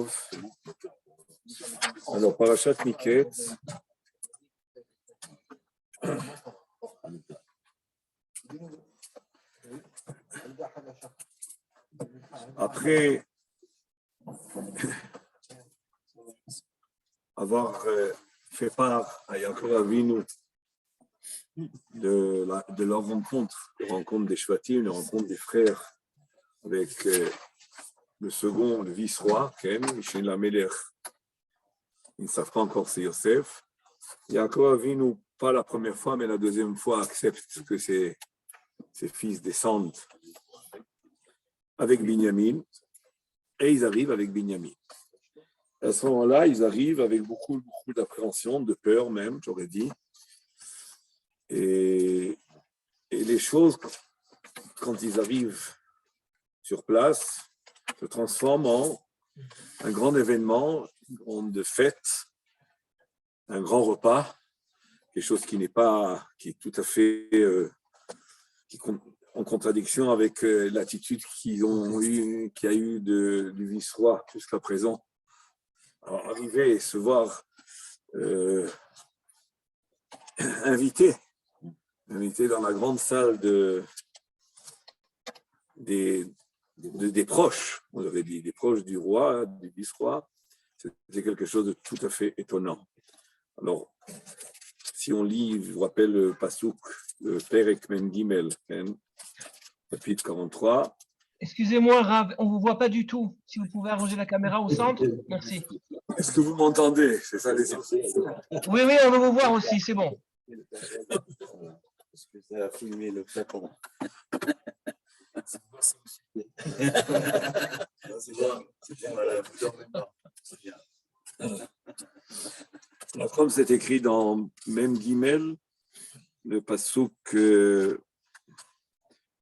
Tov. Alors, Parashat Miket. Après avoir fait part à Yaakov Avinu de leur rencontre, la rencontre des Shvatim, la rencontre des frères avec le second, le vice-roi, Ken, Michel Amelech. Ils ne savent pas encore c'est Yosef. Yaakov Avinu, pas la première fois, mais la deuxième fois, accepte que ses fils descendent avec Binyamin, et ils arrivent avec Binyamin. À ce moment-là, ils arrivent avec beaucoup d'appréhension, de peur même, j'aurais dit. Et les choses, quand ils arrivent sur place, se transforment en un grand événement, une grande fête, un grand repas, quelque chose qui est tout à fait en contradiction avec l'attitude qu'il y a eu du vice-roi jusqu'à présent. Alors, arriver et se voir invité dans la grande salle des proches, on aurait dit, des proches du roi, du vice-roi, c'était quelque chose de tout à fait étonnant. Alors, si on lit, je vous rappelle le Pasuk, le Perek Mem Gimel, chapitre 43. Excusez-moi, Rav, on ne vous voit pas du tout. Si vous pouvez arranger la caméra au centre, merci. Est-ce que vous m'entendez? C'est ça l'essentiel. Oui, on veut vous voir aussi, c'est bon. Parce que ça a filmé le plafond. Comme c'est écrit dans Mem Gimel, le pasuk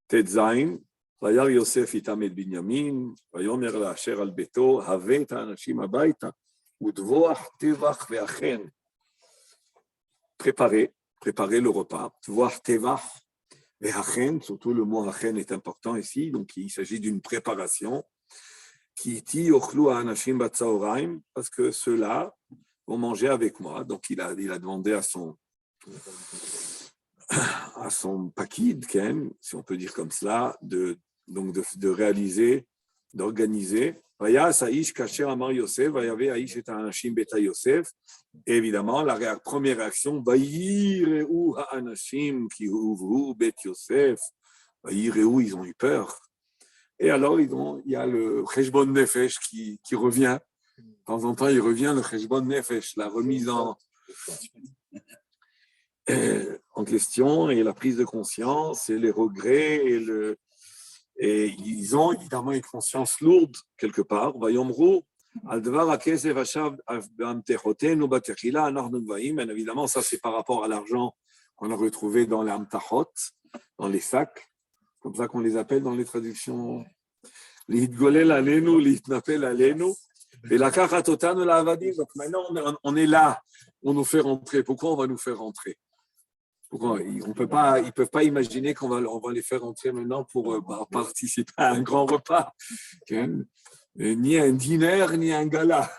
Tetzain, Vayar Yosef itam et Binyamin, Vayomer la'asher al beto, Haveh et ha'anashim habayta, Udvoach tevach ve'achen. Préparer le repas. Voir tevach ve'achen, surtout le mot achen est important ici, donc il s'agit d'une préparation. Ki iti yochlu ha'anashim batzaoraim, parce que ceux-là vont manger avec moi. Donc il a demandé à son pakid, Ken, si on peut dire comme cela, de réaliser, d'organiser. Vayas Aish Kasher Amar Yosef, Vayave Aish et Anashim Beta Yosef. Et évidemment, la première réaction, Vayireu Ha'anashim Ki Uvru Bet Yosef. Vayireu, ils ont eu peur. Et alors, il y a le Cheshbon Nefesh qui revient. De temps en temps, il revient le Cheshbon Nefesh, la remise en question et la prise de conscience et les regrets et ils ont évidemment une conscience lourde quelque part. Évidemment, ça c'est par rapport à l'argent qu'on a retrouvé dans les amtachot, dans les sacs, comme ça qu'on les appelle dans les traductions. L'itgolel alenu, l'itnapel alenu. Et la karatotanu la avadim. Donc maintenant on est là, on nous fait rentrer. Pourquoi on va nous faire rentrer? Pourquoi ils ne peuvent pas imaginer qu'on va les faire rentrer maintenant pour participer à un grand repas. Ni un dîner, ni un gala.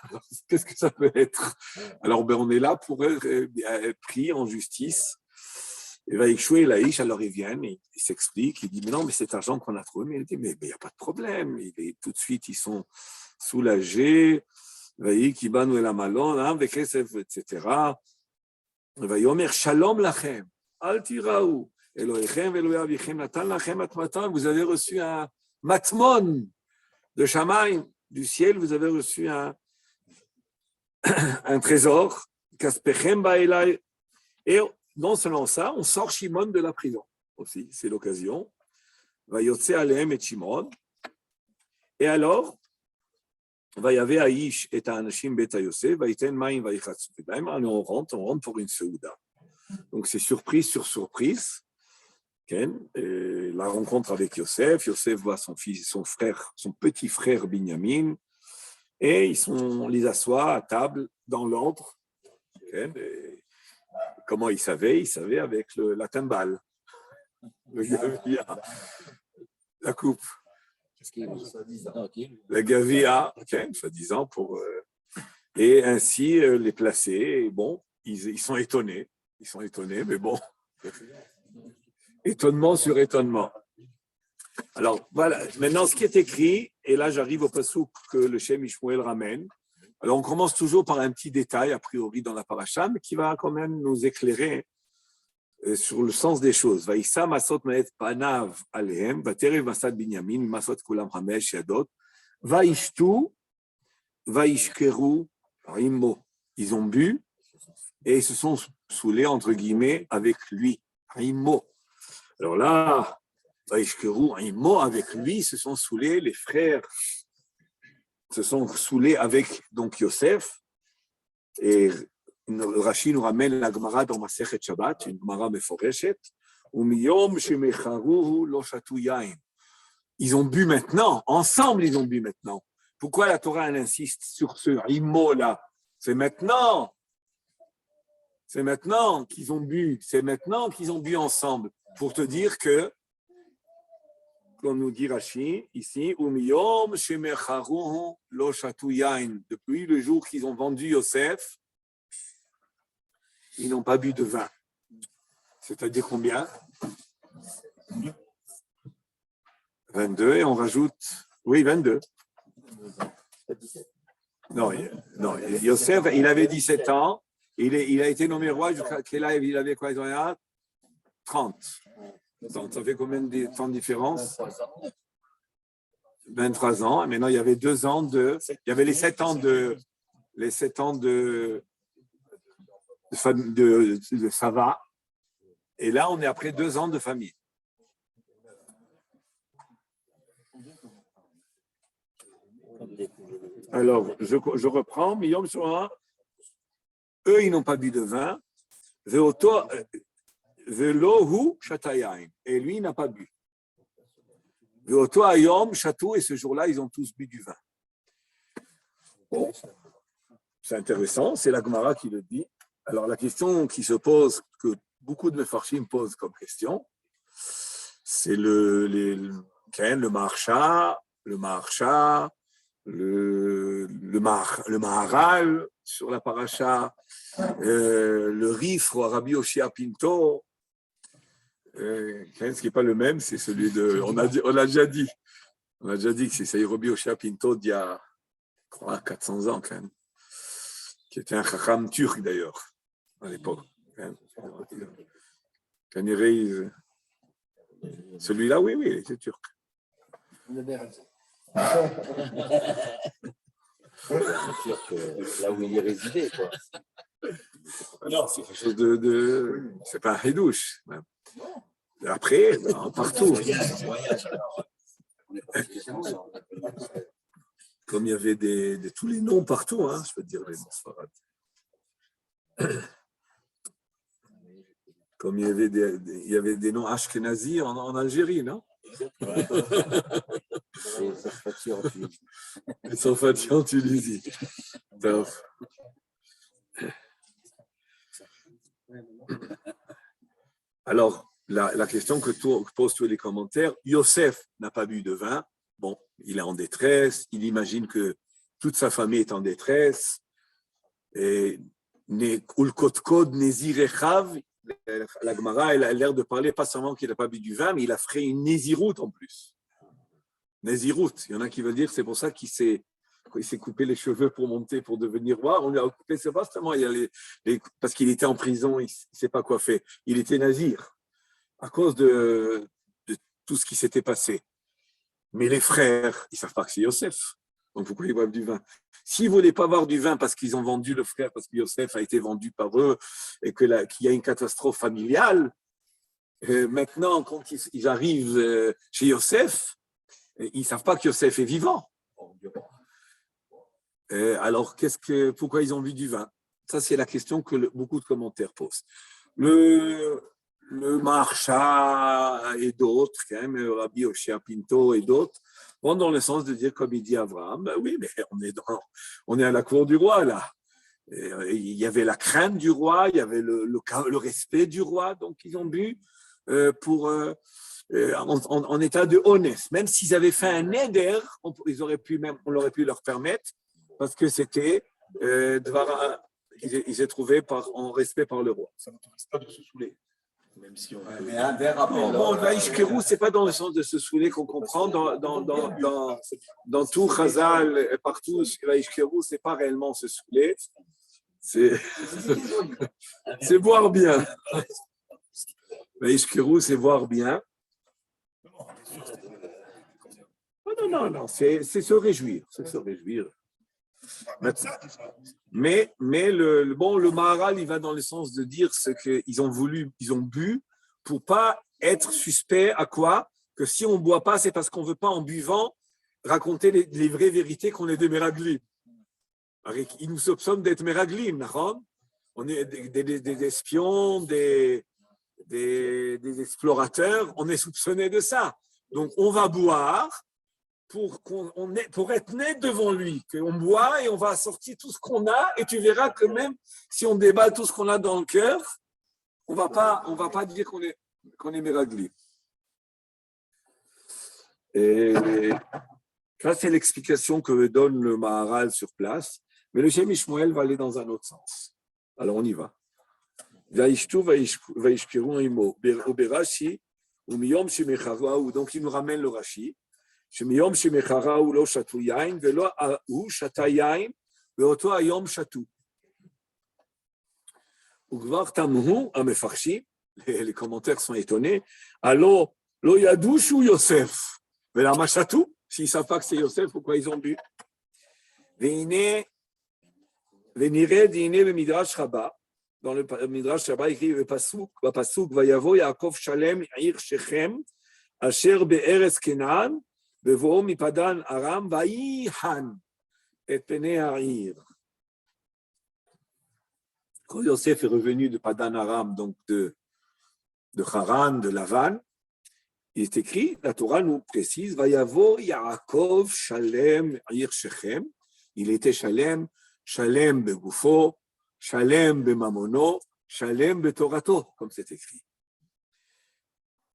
Qu'est-ce que ça peut être? Alors, on est là pour être pris en justice. Et va échouer Laïch, alors ils viennent, ils s'expliquent, ils disent, mais non, mais cet argent qu'on a trouvé, mais il dit, mais il n'y a pas de problème. Tout de suite, ils sont soulagés. Qui banu el amalon, etc. Va yomer shalom lachem. Al tiraou, Elohechem, Elohei avichem, natan lachem matmatan. Vous avez reçu un matmon de Shamaim, du ciel. Vous avez reçu un trésor. Kaspechem ba'elai. Et non seulement ça, on sort Shimon de la prison aussi. C'est l'occasion. Va yotze alehem et Shimon. Et alors, va y avoir Aish et Anashim Beta Yosef, va yiten Maim va yichatzu. On rentre pour une Seouda. Donc c'est surprise sur surprise. La rencontre avec Yosef. Yosef voit son petit frère Binyamin, et on les assoit à table dans l'ordre. Comment il savait? Il savait avec la timbale, la coupe. La Gavia, okay, soi-disant, pour. Et ainsi les placer. Et bon, ils sont étonnés. Ils sont étonnés, mais bon. Étonnement sur étonnement. Alors, voilà. Maintenant, ce qui est écrit, et là, j'arrive au passouk que le Shem Ishmuel ramène. Alors, on commence toujours par un petit détail, a priori, dans la paracha, mais qui va quand même nous éclairer sur le sens des choses. Vaïssa masot maet panav alehem, vaterev masad binyamin, masot kulam hamesh yadot, vaishtu, vaishkeru, immo. Ils ont bu et ils se sont saoulés, entre guillemets, avec lui. Immo. Alors là, vaishkeru, immo, avec lui, se sont saoulés, les frères se sont saoulés avec donc Yosef. Et Rashi nous ramène la Gemara dans Masechet Shabbat, une Gemara meforeshet, Umiyom shemecharuhu lo shatu yain. Ils ont bu maintenant, ensemble ils ont bu maintenant. Pourquoi la Torah elle insiste sur ce immo là? C'est maintenant qu'ils ont bu, c'est maintenant qu'ils ont bu ensemble. Pour te dire que, comme nous dit Rashi ici, Umiyom shemecharuhu lo shatu yain. Depuis le jour qu'ils ont vendu Yosef, ils n'ont pas bu de vin. C'est-à-dire combien? 22, et on rajoute... Oui, 22. Non, Yosef, il avait 17 ans, il a été nommé roi, il avait quoi? 30. Donc, ça fait combien de temps de différence? 23 ans. Et maintenant, il y avait 2 ans de... Il y avait les 7 ans de Sava. Et là, on est après 2 ans de famille. Alors, je reprends. Miyom Shoah, eux, ils n'ont pas bu de vin. Velohu Shatayain. Et lui, il n'a pas bu. Veoto Ayom Chatou. Et ce jour-là, ils ont tous bu du vin. Bon. C'est intéressant. C'est la Gemara qui le dit. Alors, la question qui se pose, que beaucoup de Mefarshim posent comme question, c'est le Maharsha, le Maharal sur la paracha, le Rif, Rabbi Oshia Pinto, ce qui n'est pas le même, c'est celui de. On a déjà dit que c'est Rabbi Oshia Pinto d'il y a, je crois, 400 ans, quand même, qui était un chacham turc d'ailleurs, à l'époque. Celui-là, oui, il était turc. Là où il est résidé, quoi. Non, c'est quelque chose de c'est pas un hidouche. Après, partout. Comme il y avait tous les noms partout, hein, je peux te dire les noms sfarades. Comme il y avait des noms ashkenazis en Algérie, non? Et Sarfati en Tunisie. Alors, la question que posent tous les commentaires, Yosef n'a pas bu de vin. Bon, il est en détresse. Il imagine que toute sa famille est en détresse. Et Ulkotkod Nezirechav, la Gemara, elle a l'air de parler pas seulement qu'il n'a pas bu du vin, mais il a fait une Néziroute en plus. Néziroute, il y en a qui veulent dire c'est pour ça qu'il s'est coupé les cheveux pour monter, pour devenir roi. On lui a coupé, c'est pas seulement parce qu'il était en prison, il ne sait pas quoi faire. Il était nazir à cause de tout ce qui s'était passé. Mais les frères, ils ne savent pas que c'est Yosef. Donc pourquoi ils boivent du vin? S'ils ne voulaient pas boire du vin parce qu'ils ont vendu le frère, parce que Yosef a été vendu par eux et qu'il y a une catastrophe familiale, maintenant, quand ils arrivent chez Yosef, ils ne savent pas que Yosef est vivant. Alors, pourquoi ils ont bu du vin? Ça, c'est la question que beaucoup de commentaires posent. Le Maharsha et d'autres, quand même, Rabbi Oshia Pinto et d'autres, vont dans le sens de dire, comme il dit Abraham, ben oui, mais on est à la cour du roi, là. Et il y avait la crainte du roi, il y avait le respect du roi, donc ils ont bu pour en état de honnête. Même s'ils avaient fait un éder, on aurait pu leur permettre, parce que c'était ils étaient trouvés en respect par le roi. Ça n'autorise pas de se saouler. Même si on Mais un verre appelle. Bon, Vaishkeru, ce n'est pas dans le sens de se saouler qu'on comprend. Dans tout Chazal, partout, Vaishkeru, ce n'est pas réellement se saouler. C'est boire bien. Vaishkeru, c'est boire bien. Non, c'est se réjouir. C'est se réjouir. Mais le Maharal, il va dans le sens de dire ce qu'ils ont bu pour pas être suspect à quoi? Que si on ne boit pas, c'est parce qu'on ne veut pas, en buvant, raconter les vraies vérités qu'on est des Meraglim. Ils nous soupçonnent d'être Meraglim, on est des espions, des explorateurs, on est soupçonnés de ça. Donc on va boire pour être net devant lui, qu'on boit et on va sortir tout ce qu'on a, et tu verras que même si on débat tout ce qu'on a dans le cœur, on va pas dire qu'on est Meraglim. Et ça, c'est l'explication que donne le Maharal sur place, mais le Shem Ishmael va aller dans un autre sens. Alors on y va. Donc il nous ramène le Rashi. שמיום שמחרה לא שתו יין, ולא הוא שתה יין, באותו היום שתו. וכבר תמהו המפרשים, les commentaires sont étonnés, alors לא ידעו שהוא יוסף, ולמה שתו? S'ils ne savent pas que c'est Yosef, pourquoi ils ont bu? ונראה דהנה במדרש רבה, dans le מדרש רבה écrit בפסוק, ויבוא יעקב שלם עיר שכם, אשר בארץ כנען, בבואו מפדן ארם, ויחן את פני העיר. Quand Yosef est revenu de Padan Aram, donc de Haran, de Lavan, il est écrit, la Torah nous précise, Vayavo Yaakov Shalem Ir Shechem, il était Shalem, Shalem Begufo, Shalem Bemamono, Shalem Betorato, comme c'est écrit.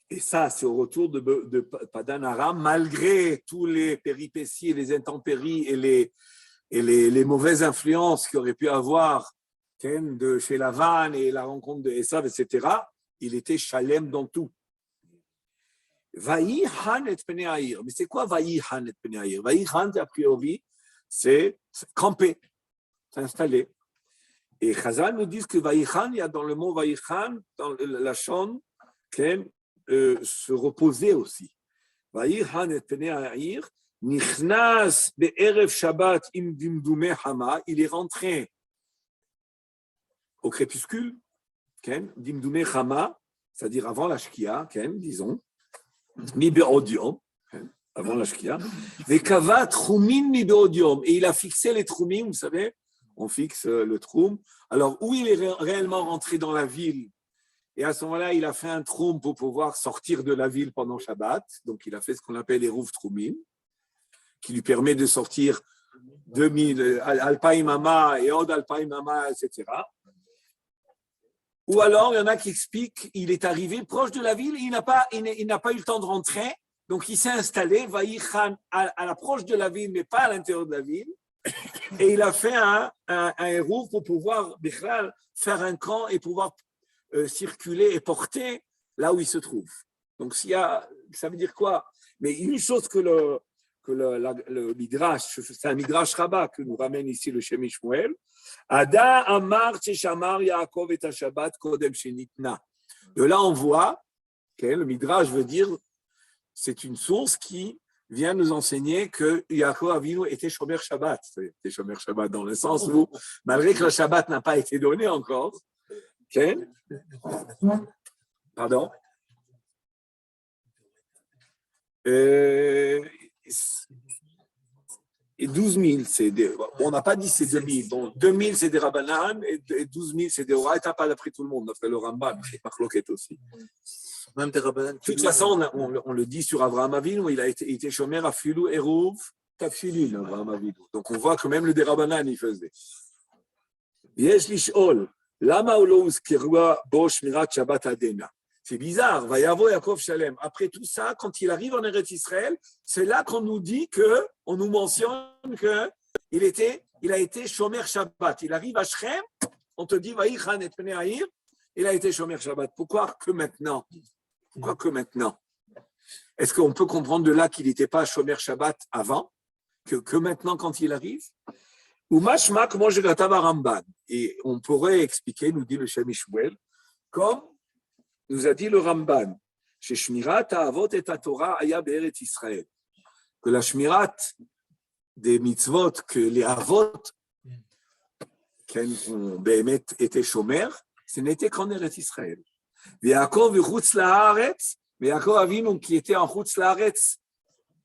Et ça, c'est au retour de Padan Aram, malgré tous les péripéties, les intempéries et les mauvaises influences qu'il aurait pu avoir de chez Lavan et la rencontre de Esav, etc., il était Shalem dans tout. Vaïhan et Peneaïr. Mais c'est quoi Vaïhan et Peneaïr? Vaïhan, a priori, c'est camper, s'installer. Et Chazal nous dit que Vaïhan, il y a dans le mot Vaïhan, dans la Shon, se reposer aussi. Vaïhan et Peneaïr, Nichnas be'erev Shabbat im dimdume hama, il est rentré au crépuscule, dimdume hama, c'est-à-dire avant la Shkia, disons, mi be'odium, avant la Shkia, ve'kavat trumin mi be'odium, et il a fixé les trumim, vous savez, on fixe le troum. Alors, où il est réellement rentré dans la ville, et à ce moment-là, il a fait un troum pour pouvoir sortir de la ville pendant Shabbat, donc il a fait ce qu'on appelle les rouv trumim, qui lui permet de sortir 2000 alpaïm ama et od alpaïm ama, etc. Ou alors, il y en a qui expliquent qu'il est arrivé proche de la ville, il n'a pas eu le temps de rentrer, donc il s'est installé, Vaïchan, à l'approche de la ville, mais pas à l'intérieur de la ville, et il a fait un héros pour pouvoir faire un camp et pouvoir circuler et porter là où il se trouve. Donc, ça veut dire quoi? Mais une chose que le Midrash, c'est un Midrash Rabbah que nous ramène ici le Shem Ishmael. Ada Amar Tcheshamar Yaakov et Shabbat Kodem Shenitna. De là, on voit que le Midrash veut dire, c'est une source qui vient nous enseigner que Yaakov Avinu était Shomer Shabbat. C'était Shomer Shabbat dans le sens où, malgré que le Shabbat n'a pas été donné encore, pardon? Et 12 000, on n'a pas dit c'est 2 000. Bon, 2 000 c'est des Rabbanan et 12 000 c'est des Oraita, pas d'après tout le monde, d'après le Rambam, c'est Marloquet aussi. Même des Rabbanan. De toute façon, on le dit sur Avraham Avinu, il était Shomer Afilu Eruv Tafilin, Avraham Avinu. Donc on voit que même le Rabbanan il faisait. Yesh Lishol, Lama Olo Uzkerua Bo Shmirat Shabbat Adena. C'est bizarre. Vayavo Yaakov Shalem. Après tout ça, quand il arrive en Eretz Israël, c'est là qu'on nous dit on nous mentionne qu'il a été Shomer Shabbat. Il arrive à Shrem, on te dit Vaïchan et Pnei Haïr, il a été Shomer Shabbat. Pourquoi que maintenant? Pourquoi que maintenant? Est-ce qu'on peut comprendre de là qu'il n'était pas Shomer Shabbat avant, que maintenant quand il arrive? Ou Mashma, comment je gatava Ramban. Et on pourrait expliquer, nous dit le Shem Ishmuel, comme nous a dit le Ramban, chez Shmirat Avot et Torah Aya Be'eret Israël, que la Shmirat des mitzvot, que les Avot, qui ont Be'emet été Shomer, ce n'était qu'en Eretz Israël. Yaakov Chutz La'aretz, Yaakov Avinu qui était en Chutz La'aretz,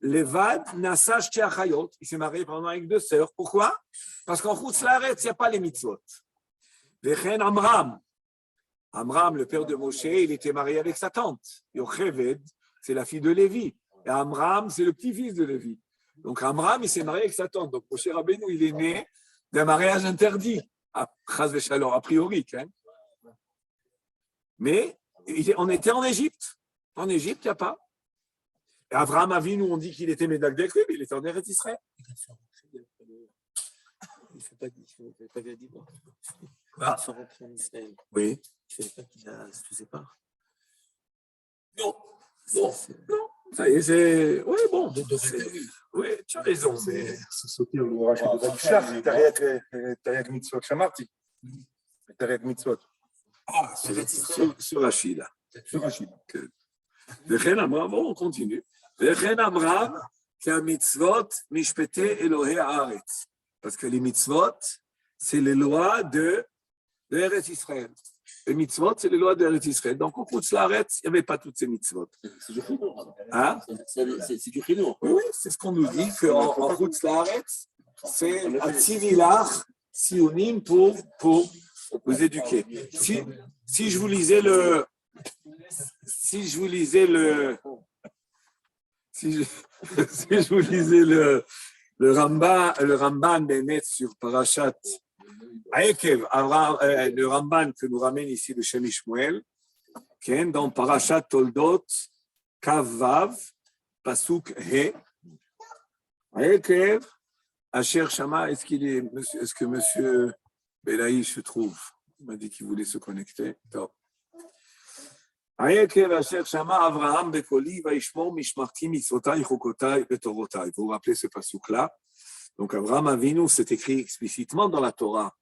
Levad Nasa Shti Achayot, il s'est marié pendant avec 2 sœurs. Pourquoi? Parce qu'en Chutz La'aretz, il n'y a pas les mitzvot. Vechen Amram, le père de Moshe, il était marié avec sa tante. Yocheved, c'est la fille de Lévi. Et Amram, c'est le petit-fils de Lévi. Donc Amram, il s'est marié avec sa tante. Donc Moshe Rabbeinu, il est né d'un mariage interdit. Chas v'shalom, a priori. Hein. Mais on était en Égypte. En Égypte, il n'y a pas. Et Avraham Avinu, on dit qu'il était Médagdek, mais il était en Eretz Israël. Il ne fait pas d'Ivoire. Quoi? Sans rentrer en Israël. Oui. Je ne savais pas qu'il a se sépare. Non. Non. Ça y est, c'est. Oui, bon. Oui, tu as raison. Mais... C'est sauter au orage de Zakshach, Tariq Mitzvot, Shamarti. Tariq Mitzvot. Ah, sur Rachid. Sur Rachid. Vechen Amram, bon, on continue. Vechen Amram, qui a mitzvot, mishpete Elohei Haaretz. Parce que les mitzvot, c'est les lois de Eretz Israël. Les mitzvot, c'est les lois de Eretz Israël. Donc, au Chutz La'aretz, il n'y avait pas toutes ces mitzvot. C'est du chinois. Hein? C'est du chinois. Oui, c'est ce qu'on nous dit, qu'en Chutz La'aretz, c'est un Tzivilach, Sionim pour vous éduquer. Si je vous lisais le Ramban Bémet sur Parashat Aekev, le Ramban que nous ramène ici de Shem Ishmuel, dans Parashat Toldot, Kav Vav, Pasuk He, Aekev, Asher Shama, est-ce que monsieur Belaï se trouve? Il m'a dit qu'il voulait se connecter. Top. Aekev Asher Shama Avraham Bekoli Vaishmor Mishmarti Mitzvotai Chokotai Betorotai. Vous vous rappelez ce pasuk-là? Donc Avraham Avinu, c'est écrit explicitement dans la Torah.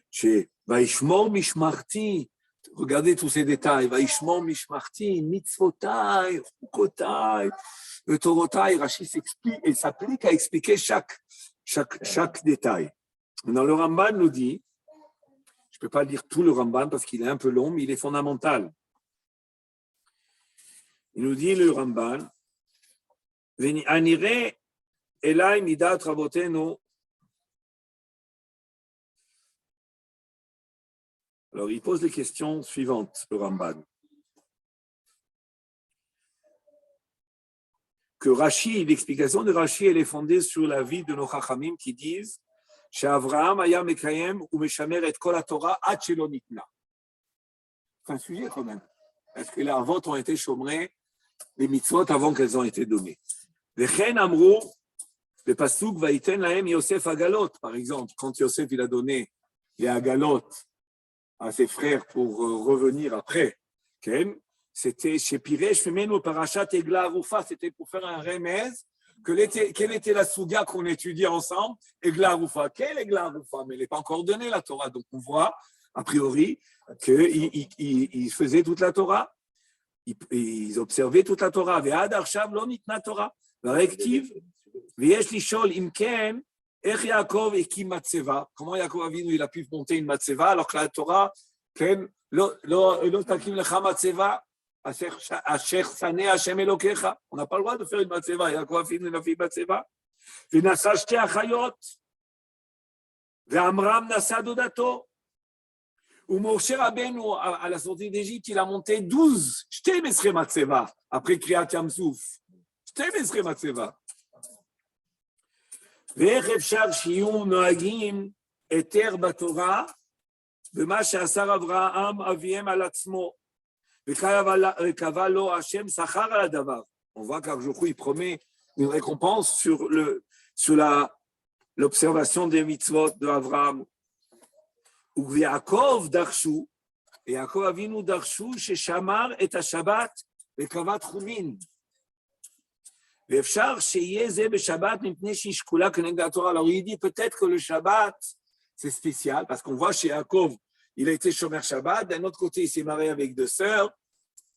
Chez Vaishmor Mishmarti, regardez tous ces détails. Vaishmor Mishmarti, Mitzvotai Chokotai Betorotai. Rashi s'explique et s'applique à expliquer chaque détail. Dans le Ramban nous dit, je ne peux pas lire tout le Ramban parce qu'il est un peu long, mais il est fondamental. Il nous dit le Ramban, Anire Elai Midat Rabotenu. Alors il pose les questions suivantes, le Ramban. Que Rashi, l'explication de Rashi, elle est fondée sur la vie de nos Chachamim qui disent Avraham aya mekayem ou meshamer et kol haTorah ad shelo nitna. C'est un sujet quand même. Est-ce que les avot ont été chômés, les mitzvot avant qu'elles ont été données? Vechen amrou, le pasuk vaïten lahem Yosef agalot, par exemple, quand Yosef il a donné les agalot à ses frères pour revenir après, c'était chez Piresh Femeno Parashat Egla Arufa, c'était pour faire un remez. Quelle était la souga qu'on étudie ensemble? Egla Arufa. Quelle Egla Arufa? Mais elle n'est pas encore donnée, la Torah. Donc on voit, a priori, qu'ils faisaient toute la Torah. Ils observaient toute la Torah. Ve'ad arshav lo nitna Torah. Varektiv. Ve'yesh lishol imken. Ech Yaakov ekim matzeva. Comment Yaakov Avinu il a pu monter une matzeva alors que la Torah, lo takim lecha matzeva. On n'a pas le droit de faire une matzeva. Yaakov Avinu il a fait une matzeva. V'nasa shte achayot. Ve'amram nasa dodato. Ou Moshe Rabbeinu, à la sortie d'Égypte, il a monté 12 shte mesre matzeva après Kriyat Yam-Souf. Shte mesre matzeva. ואיך אפשר שיהיו נוהגים היתר בתורה במה שעשה אברהם אביהם על עצמו, On voit qu'Arjouchou, il promet une récompense sur l'observation des mitzvot de Avraham. Ou Yaakov darshu, et Yaakov avinu darshu, chez Shamar et à Shabbat, et Kavat Chumin. Alors il dit peut-être que le Shabbat, c'est spécial, parce qu'on voit chez Yaakov, il a été Shomer Shabbat, d'un autre côté, il s'est marié avec deux sœurs.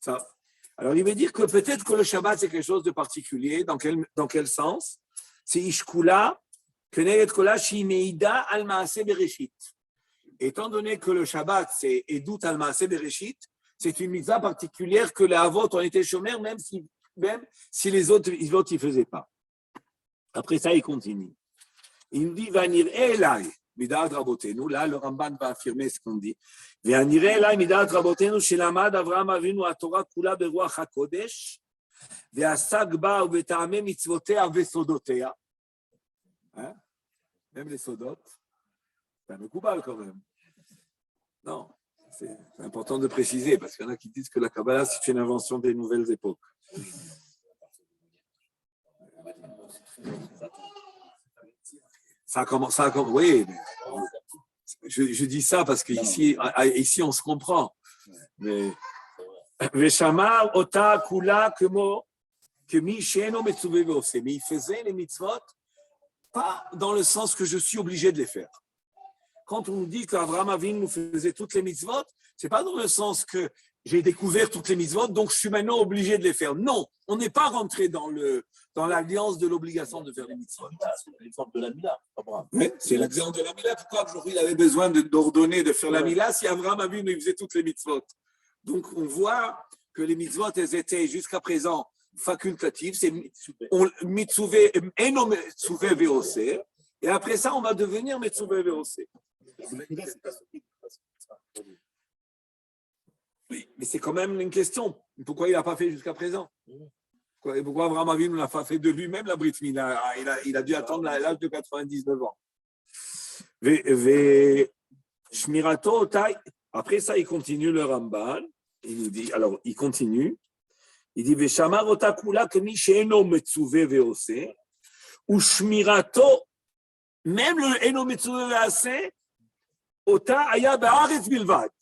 Ça. Alors il veut dire que peut-être que le Shabbat, c'est quelque chose de particulier. Dans quel sens? C'est Ishkula, Keneget Kola, Shimeida, al Maaseh Bereshit. Étant donné que le Shabbat, c'est Edut al Maaseh Bereshit, c'est une mitzvah particulière que les Avot ont été Shomer, même si les autres, ils ne faisaient pas. Après ça, il continue. Il dit, Vanir Elai, Midat Rabotenu, là, le Ramban va affirmer ce qu'on dit. Vanir Elai, Midat Rabotenu, Shelamad Avraham Avinu, Torah Kula Beruach HaKodesh, Ve'asag ba u'beta'ameh mitzvotea ve'sodotea. Même les sodot, c'est un Mekoubal quand même. Non, c'est important de préciser, parce qu'il y en a qui disent que la Kabbalah, c'est une invention des nouvelles époques. Ça commence, oui, mais je dis ça parce qu'ici, on se comprend. Mais Veshamar ota kula que mi sheno metzuve veose. Mais il faisait les mitzvot pas dans le sens que je suis obligé de les faire. Quand on nous dit qu'Avraham Avinu nous faisait toutes les mitzvot, c'est pas dans le sens que j'ai découvert toutes les mitzvot, donc je suis maintenant obligé de les faire. Non, on n'est pas rentré dans l'alliance de l'obligation de faire les mitzvot. C'est l'exemple de la Mila, Abraham. Oui, c'est l'exemple de la Mila. Pourquoi aujourd'hui il avait besoin d'ordonner de faire la Mila si Avraham Avinu faisait toutes les mitzvot? Donc on voit que les mitzvot, elles étaient jusqu'à présent facultatives. C'est mitzuvé, eno mitzuvé ve'oseh. Et après ça, on va devenir mitzuvé ve'oseh. Oui, mais c'est quand même une question. Pourquoi il n'a pas fait jusqu'à présent? Pourquoi Avraham Avinu n'a pas fait de lui-même la Brit Mila? Il a dû attendre l'âge de 99 ans. Après ça, il continue le Ramban. Il nous dit, alors, il continue. Il dit, Veshamar otakula kemi she'eno metzuve ve'oseh, ou shmirato, même le eno metzuve ve'oseh, ota aya ba'aretz bilvad.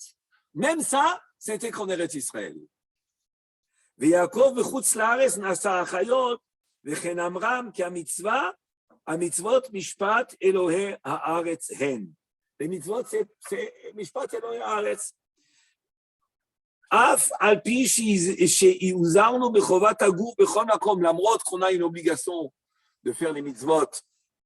Même ça, c'était qu'en Eretz Israël. ויעקב בחוץ לארץ נעשה החיות, וכן אמרם כי המצוות משפט אלוהי הארץ הן. ומצוות זה משפט אלוהי הארץ. אף על פי שהוזרנו בחובת הגוף בכל מקום, למרות qu'on a une obligation de faire les mitzvot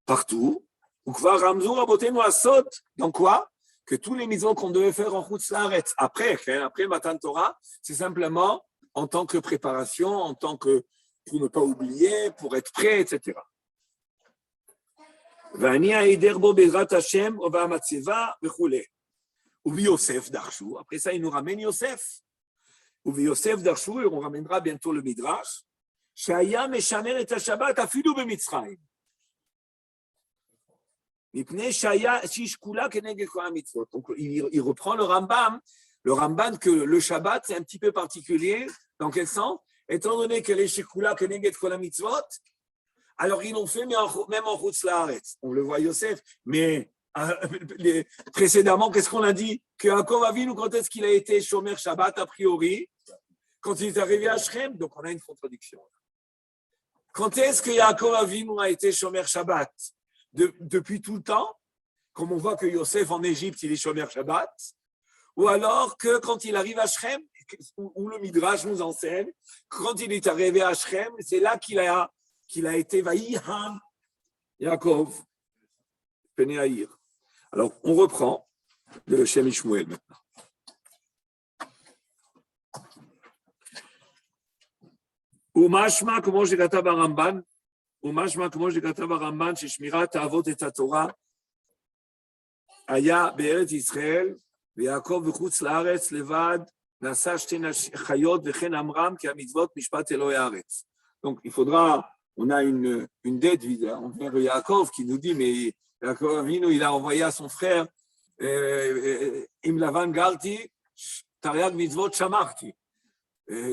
partout, וכבר רמזו רבותינו הסוד, donc quoi? Que tous les mitzvot qu'on devait faire en Chutz Laaretz, après Matan Torah, c'est simplement en tant que préparation, en tant que pour ne pas oublier, pour être prêt, etc. Après ça, il nous ramène Yosef. Yosef Darshu, et on ramènera bientôt le Midrash. Donc, il reprend le Ramban que le Shabbat, c'est un petit peu particulier. Dans quel sens? Étant donné que les Shekula Keneged Kol HaMitzvot, alors ils l'ont fait même en Chutz Laaretz. On le voit Yosef, mais précédemment, qu'est-ce qu'on a dit? Que Yaakov Avinu, quand est-ce qu'il a été Shomer Shabbat a priori? Quand il est arrivé à Shrem, donc on a une contradiction. Quand est-ce que Yaakov Avinu a été Shomer Shabbat? Depuis tout le temps, comme on voit que Yosef en Égypte, il est Shomer Shabbat, ou alors que quand il arrive à Shrem, où le Midrash nous enseigne, quand il est arrivé à Shrem, c'est là qu'il a été Vaïhan Yaakov Penéaïr. Alors, on reprend le Shem Ishmuel maintenant. Umashma, comment j'ai gâté Baramban? ומשמע כמו שכתב הרמב"ן ששמירת האבות את התורה היה בארץ ישראל ויעקב בחוץ לארץ לבד נעשה שתי חיות וכן אמרם כי המצוות משפט אלוהי הארץ. Donc il faudra, on a une dette envers Yaakov qui nous dit mais Yaakov Avinu il a envoyé à son frère Im Lavan Garti Tariag Mitzvot Shamarti.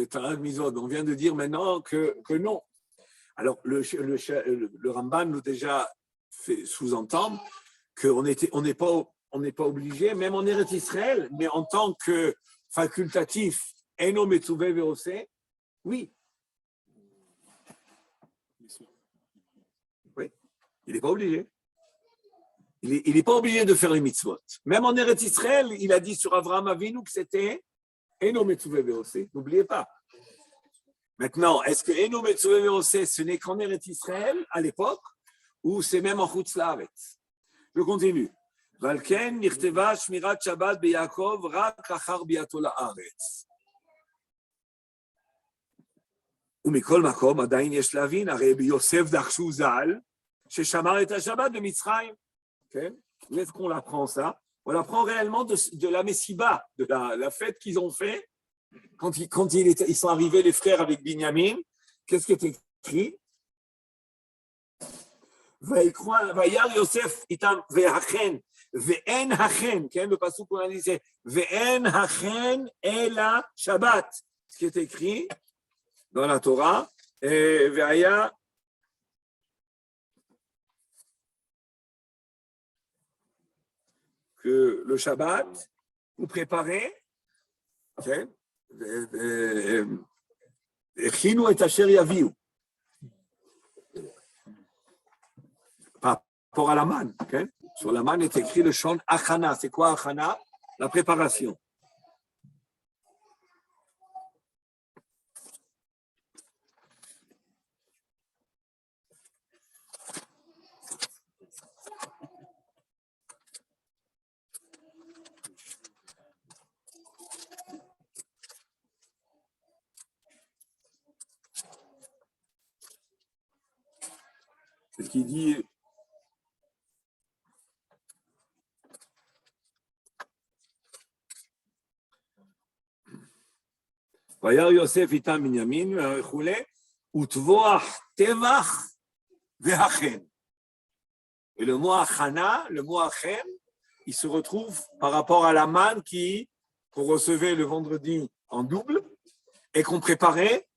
Tarag Mizod. On vient de dire maintenant que non. Alors, le Ramban nous déjà fait sous-entendre qu'on n'est pas obligé, même en Eretz Israël, mais en tant que facultatif, Eno Metzuvé Veosé, oui. Oui, il n'est pas obligé. Il n'est pas obligé de faire les mitzvot. Même en Eretz Israël, il a dit sur Avraham Avinu que c'était Eno Metzuvé Veosé. N'oubliez pas. Maintenant, est-ce que Eno Metzuvé Veosé, ce n'est qu'en Eretz Israël à l'époque, ou c'est même en Chutz Laaretz? Je continue. Valken Nichteva Shmirat Shabbat Beyakov Rak Achar Biato Laaretz. ומכל מקום עדיין יש להבין, הרי ביוסף דרשו ז"ל, ששמר את השבת במצרים. Okay. Où est-ce qu'on l'apprend ça? On l'apprend réellement de la Messiba, de la fête qu'ils ont fait quand ils sont arrivés, les frères avec Binyamin. Qu'est-ce qui est écrit? Vayar Yosef itam ve'achen ve'en hachen. Le passage qu'on a dit c'est ve'en hachen ela Shabbat. Ce qui est écrit dans la Torah. Ve'aya que le Shabbat, vous préparez, Echinu et asher yaviu. Par rapport à la manne. Sur la manne est écrit le chant Achana. C'est quoi Achana? La préparation. C'est ce qu'il dit. Vayar Yosef itam Binyamin וכולי, utvoach tevach ve'achen. Et le mot achana, le mot achen, il se retrouve par rapport à la manne qu'on recevait le vendredi en double et qu'on préparait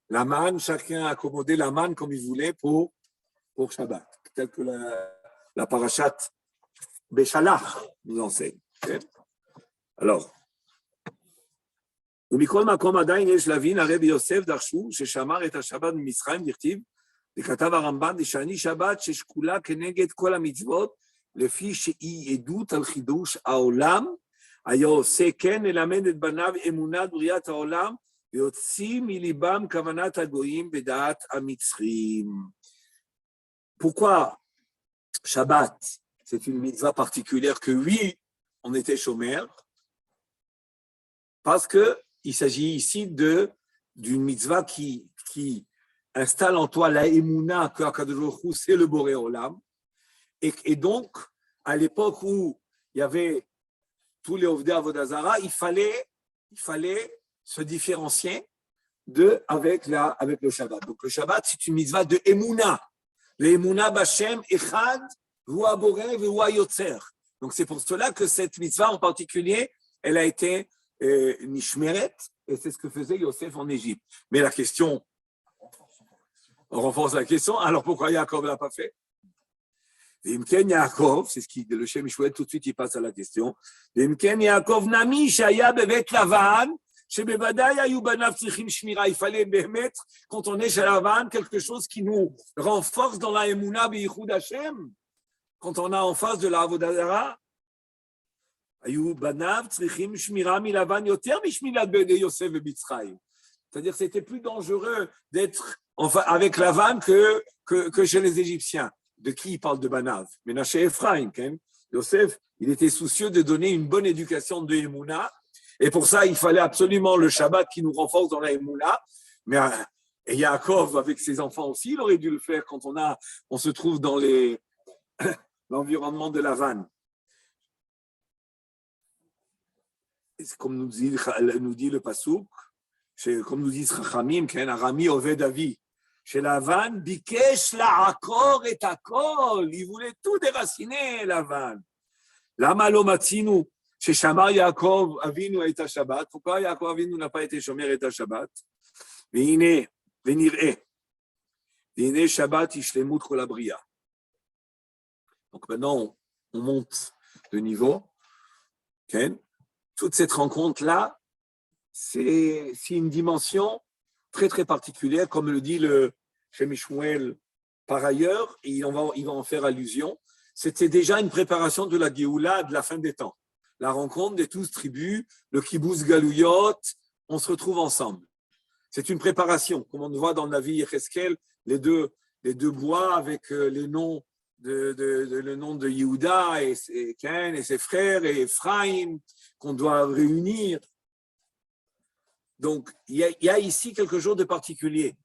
la manne, chacun accommodait la manne comme il voulait pour Shabbat, tel que la parashat Beshalach nous enseigne. Alors, ומכל מקום עדיין יש להבין, הרי ביוסף דרשו ששמר את השבת במצרים, דכתיב, וכתב הרמב"ן, דשני שבת ששקולה כנגד כל המצוות, לפי שהיא עדות על חידוש העולם, היה עושה כן ללמד את בניו אמונת בריאת העולם, ויוציא מליבם כוונת הגויים בדעת המצרים. Pourquoi Shabbat, c'est une mitzvah particulière que oui, on était chômeurs, parce qu'il s'agit ici d'une mitzvah qui installe en toi la émouna que HaKadosh Baruch Hu, c'est le Boré Olam. Et donc, à l'époque où il y avait tous les Ovdei Avodah Zara, il fallait se différencier avec le Shabbat. Donc le Shabbat, c'est une mitzvah de émouna. L'émouna Bashem Echad, Hua Boré, Hua Yotzer. Donc c'est pour cela que cette mitzvah en particulier, elle a été Nishmeret, et c'est ce que faisait Yosef en Égypte. Mais la question, on renforce la question, alors pourquoi Yaakov ne l'a pas fait? Vimken Yaakov, c'est ce qui, le Shem Shmuel, tout de suite il passe à la question. Vimken Yaakov Nami Shaya Bevet Lavan, Shebevadai Ayu Banav Tzrichim Shmira. Il fallait mettre, quand on est chez Lavan, quelque chose qui nous renforce dans la Emouna Beichud Hashem. Quand on a en face de la Avodah Zara, Ayu Banav Tzrichim Shmira Milavan Yoter Mishmilat Bede Yosef Bebitzraïm. C'est-à-dire c'était plus dangereux d'être avec Lavan que chez les Égyptiens. De qui il parle de Banav? Menaché Ephraim. Yosef, il était soucieux de donner une bonne éducation de Emouna. Et pour ça, il fallait absolument le Shabbat qui nous renforce dans la Emouna. Mais et Yaakov, avec ses enfants aussi, il aurait dû le faire quand on se trouve dans l'environnement de Lavan. Et comme nous dit le Passouk, comme nous dit Chachamim, Arami Oved Avi, chez Lavan, Bikesh la'akor et akol, il voulait tout déraciner, Lavan. Lama lo matzinu, Chez Shamar Yaakov Avinu et à Shabbat. Pourquoi Yaakov Avinu n'a pas été Shomer et à Shabbat? Veine, venir'e. Veine Shabbat Ishlemut Kol Abria. Donc maintenant, on monte de niveau. Okay. Toute cette rencontre-là, c'est une dimension très, très particulière, comme le dit le Shem Shmuel par ailleurs, et il va en faire allusion. C'était déjà une préparation de la Géoula de la fin des temps. La rencontre des 12 tribus, le Kibbutz Galouyot, on se retrouve ensemble. C'est une préparation, comme on le voit dans la vie Yecheskel, les deux bois avec les noms le nom de Yehuda et Ken et ses frères et Ephraim qu'on doit réunir. Donc, il y a ici quelque chose de particulier.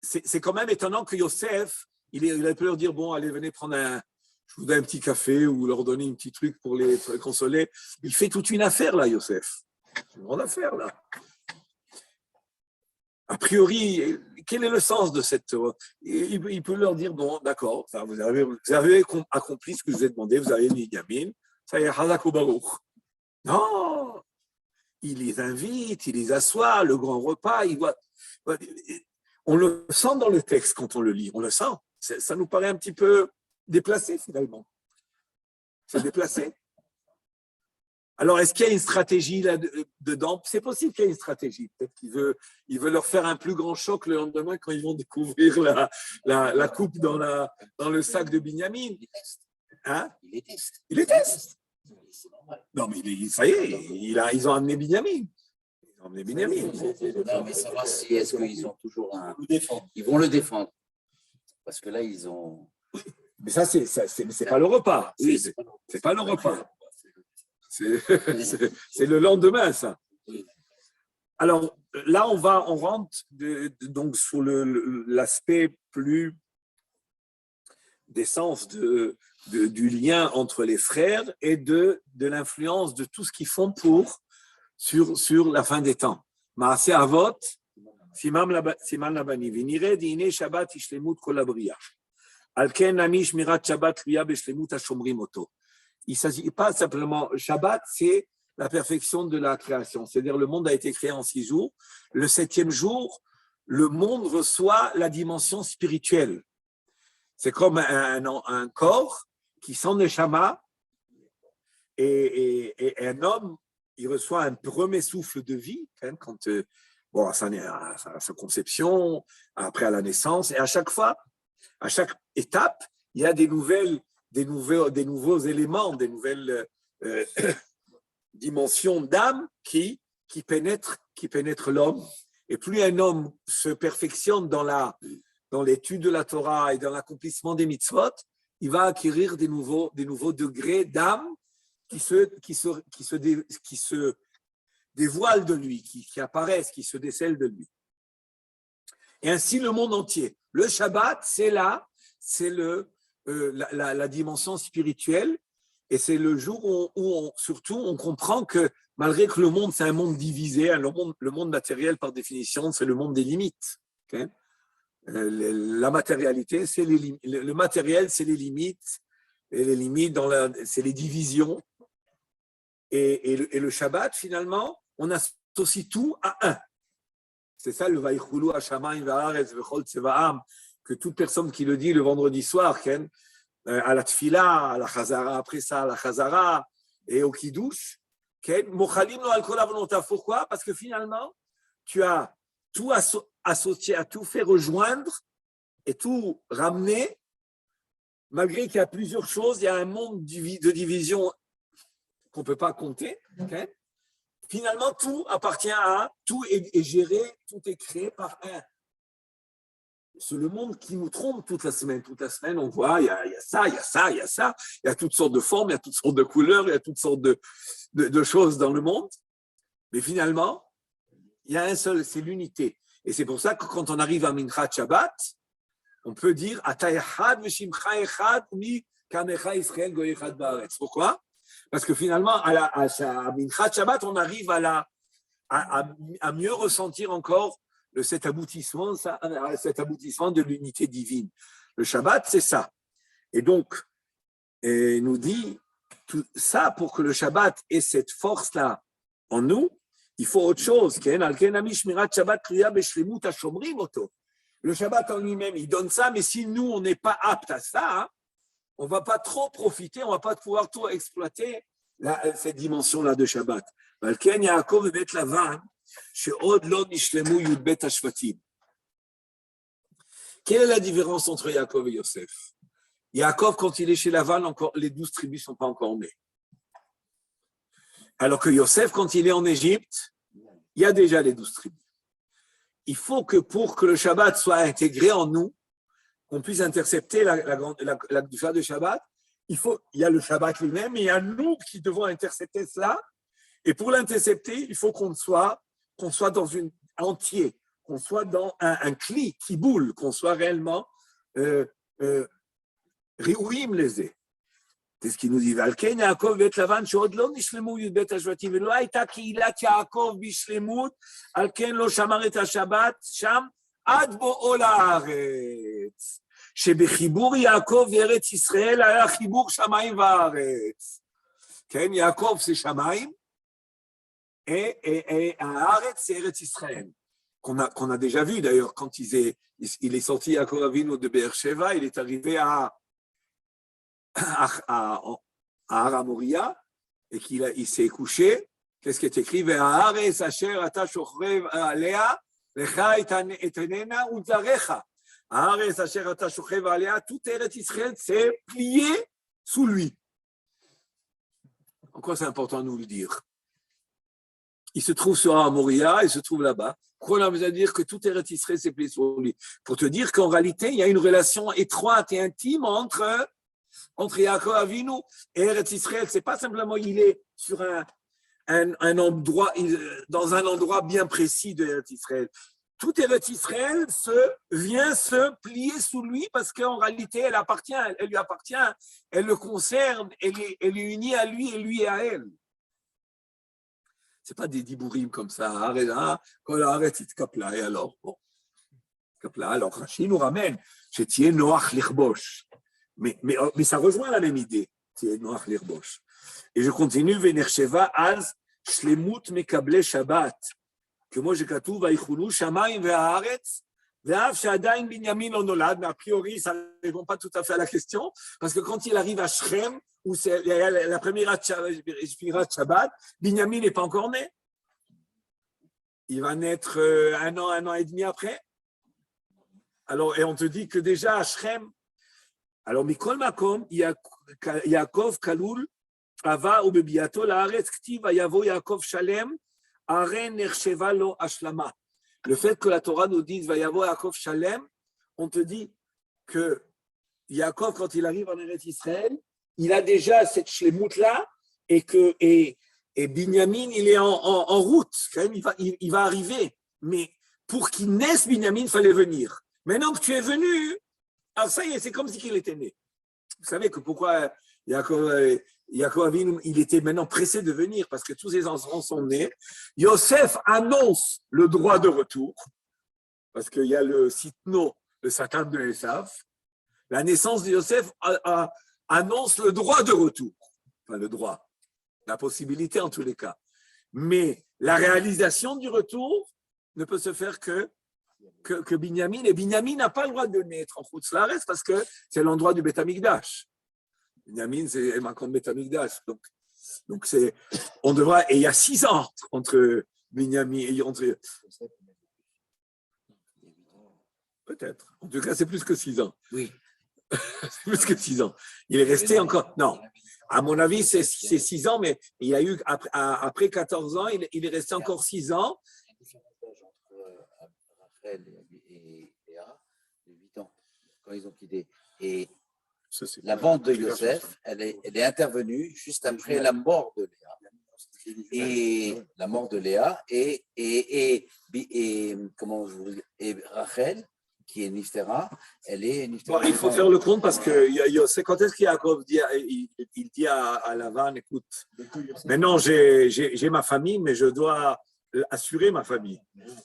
C'est quand même étonnant que Yosef, il a pu leur dire, bon, allez, venez prendre je vous donne un petit café ou leur donner un petit truc pour les consoler. Il fait toute une affaire, là, Yosef. Une grande affaire, là. A priori, quel est le sens de cette... Il peut leur dire, bon, d'accord, vous avez accompli ce que je vous ai demandé, vous avez mis Yamin, ça y est, Hazako Baruch. Non, il les invite, il les assoit, le grand repas, on le sent dans le texte quand on le lit, on le sent. Ça nous paraît un petit peu déplacé, finalement. C'est déplacé. Alors, est-ce qu'il y a une stratégie là-dedans? C'est possible qu'il y ait une stratégie. Peut-être qu'il veut leur faire un plus grand choc le lendemain quand ils vont découvrir la coupe dans le sac de Binyamin. Hein? Il les teste. Non, mais ça y est, ils ont amené Binyamin. Non, mais savoir si est-ce qu'ils ont toujours ils vont le défendre. Parce que là, ils ont... Mais ça, c'est pas le repas. Oui, c'est pas le repas. C'est le lendemain, ça. Alors là, on rentre donc sur l'aspect plus d'essence du lien entre les frères et de l'influence de tout ce qu'ils font sur la fin des temps. Maaseh Avot, Siman Labani, Venire Dine Shabbat Ishlemut Kol Abria. Alken Nami Shmirat Shabbat Liya Beshlemut Hashomrim Oto. Il ne s'agit pas simplement, Shabbat, c'est la perfection de la création. C'est-à-dire le monde a été créé en 6 jours. Le 7e jour, le monde reçoit la dimension spirituelle. C'est comme un corps qui sent le Neshama et un homme, il reçoit un premier souffle de vie quand à sa conception, après à la naissance. Et à chaque fois, à chaque étape, il y a des nouveaux éléments, des nouvelles dimensions d'âme qui pénètrent l'homme. Et plus un homme se perfectionne dans l'étude de la Torah et dans l'accomplissement des mitzvot, il va acquérir des nouveaux degrés d'âme qui se dévoilent de lui, qui apparaissent, qui se décèlent de lui. Et ainsi le monde entier. Le Shabbat, c'est la dimension spirituelle, et c'est le jour où surtout on comprend que malgré que le monde c'est un monde divisé, le monde matériel par définition c'est le monde des limites. Okay? La matérialité, c'est le matériel, c'est les limites, et les limites c'est les divisions. Et le Shabbat finalement, on associe tout à un. C'est ça le Vaïchoulou Hashamayim Va'aretz V'chol Tsevaam, que toute personne qui le dit le vendredi soir, à la tfila, à la chazara, après ça, à la chazara et au kiddush, mochalim lo al kol avonota. Pourquoi? Parce que finalement, tu as tout associé, à tout fait rejoindre et tout ramener, malgré qu'il y a plusieurs choses, il y a un monde de division qu'on ne peut pas compter. Finalement, tout appartient à, tout est géré, tout est créé par un. C'est le monde qui nous trompe toute la semaine. Toute la semaine, on voit, il y a ça, il y a ça, il y a ça. Il y a toutes sortes de formes, il y a toutes sortes de couleurs, il y a toutes sortes de choses dans le monde. Mais finalement, il y a un seul, c'est l'unité. Et c'est pour ça que quand on arrive à Minchat Shabbat, on peut dire Ata echad v'shimcha echad umi kamecha Israël goy echad ba'aretz. Pourquoi? Parce que finalement, à Minchat Shabbat, on arrive à mieux ressentir encore cet aboutissement de l'unité divine. Le Shabbat, c'est ça. Et donc, il nous dit tout ça, pour que le Shabbat ait cette force-là en nous, il faut autre chose. Le Shabbat en lui-même, il donne ça, mais si nous, on n'est pas apte à ça, hein, on ne va pas trop profiter, on ne va pas pouvoir tout exploiter cette dimension-là de Shabbat. Quelle est la différence entre Yaakov et Yosef? Yaakov, quand il est chez Lavan, encore, les 12 tribus ne sont pas encore nées. Alors que Yosef, quand il est en Égypte, il y a déjà les 12 tribus. Il faut que pour que le Shabbat soit intégré en nous, qu'on puisse intercepter la Gdusha de Shabbat, il y a le Shabbat lui-même, et il y a nous qui devons intercepter cela. Et pour l'intercepter, il faut qu'on soit dans une entier, qu'on soit dans un cli qui boule, qu'on soit réellement réouim les. C'est ce qu'il nous dit. Valken Yaakov bet Lavan sheod lo nishlemu yud bet hashvatim velo hayta keilat Yaakov bishlemut alken lo shamar et hashabbat sham ad bo'o la'aretz shebechibour Yaakov ve'eretz Yisrael haya chibour shamayim va'aretz. Ken Yaakov c'est shamayim et haaretz c'est Eretz Yisrael qu'on a déjà vu d'ailleurs quand il est sorti Yaakov Avinu de Be'er-Sheva, il est arrivé à Har Moria et qu'il s'est couché. Qu'est-ce qui est écrit? Tout Eretz Israël s'est plié sous lui. En quoi c'est important de nous le dire? Il se trouve sur Har Moria, il se trouve là-bas. Pourquoi on a besoin de dire que tout Eretz Israël s'est plié sur lui? Pour te dire qu'en réalité, il y a une relation étroite et intime entre Yaakov Avinu et Eretz Israël. C'est pas simplement il est sur un endroit, dans un endroit bien précis de Eretz Israël. Tout Eretz Israël vient se plier sous lui parce qu'en réalité, elle lui appartient, elle le concerne, elle est unie à lui et lui à elle. C'est pas des dibourim comme ça. Arrête, Kapla, et alors bon. Kapla, alors Rashi nous ramène chez Tié Noach Lirbosh. Mais ça rejoint la même idée. Tié Noach Lirbosh. Et je continue, Venersheva Az Shlemut Mekable Shabbat. Que moi j'ai katou Vaichulu Shamayim Ve'aretz Ve'av Shadain Binyamin Onolad. Mais a priori, ça ne répond pas tout à fait à la question. Parce que quand il arrive à Shrem, où c'est la première Shabbat, Binyamin n'est pas encore né. Il va naître un an et demi après. Alors, et on te dit que déjà à Shrem, alors Mikol Makom, Yaakov Kalul, Ava ou Bebiato, Laaretz Ktiv, Ayavo Yaakov Shalem, Aren Nersheva Lo Ashlama. Le fait que la Torah nous dise Vayavo Yaakov Shalem, on te dit que Yaakov, quand il arrive en Eretz Israël, il a déjà cette shlemut-là et Binyamin, il est en route. Quand même, il va arriver. Mais pour qu'il naisse, Binyamin, il fallait venir. Maintenant que tu es venu, alors ça y est, c'est comme si il était né. Vous savez que pourquoi Yaakov Avinu, il était maintenant pressé de venir parce que tous ses enfants sont nés. Yosef annonce le droit de retour parce qu'il y a le sitno, le Satan de Esav. La naissance de Yosef annonce le droit de retour. Enfin, le droit, la possibilité en tous les cas. Mais la réalisation du retour ne peut se faire que Binyamin. Et Binyamin n'a pas le droit de naître en Chutz Laaretz parce que c'est l'endroit du Beth Amikdash. Binyamin, c'est Makom Beth Amikdash. Donc on devra. Et il y a 6 ans entre Binyamin et entre. Peut-être. En tout cas, c'est plus que 6 ans. Oui. C'est plus que 6 ans. Il est resté encore. Non. À mon avis, c'est 6 ans, mais il y a eu, après 14 ans, il est resté encore 6 ans. Rachel et Léa, de 8 ans, quand ils ont quitté. Et la bande de Yosef, elle est intervenue juste après la mort de Léa. Et la mort de Léa et Rachel, qui est Niftera, elle est Niftera. Bon, il faut faire le compte parce que c'est quand est-ce qu'Yaakov dit, il dit à Lavan, écoute, maintenant j'ai ma famille, mais je dois assurer ma famille.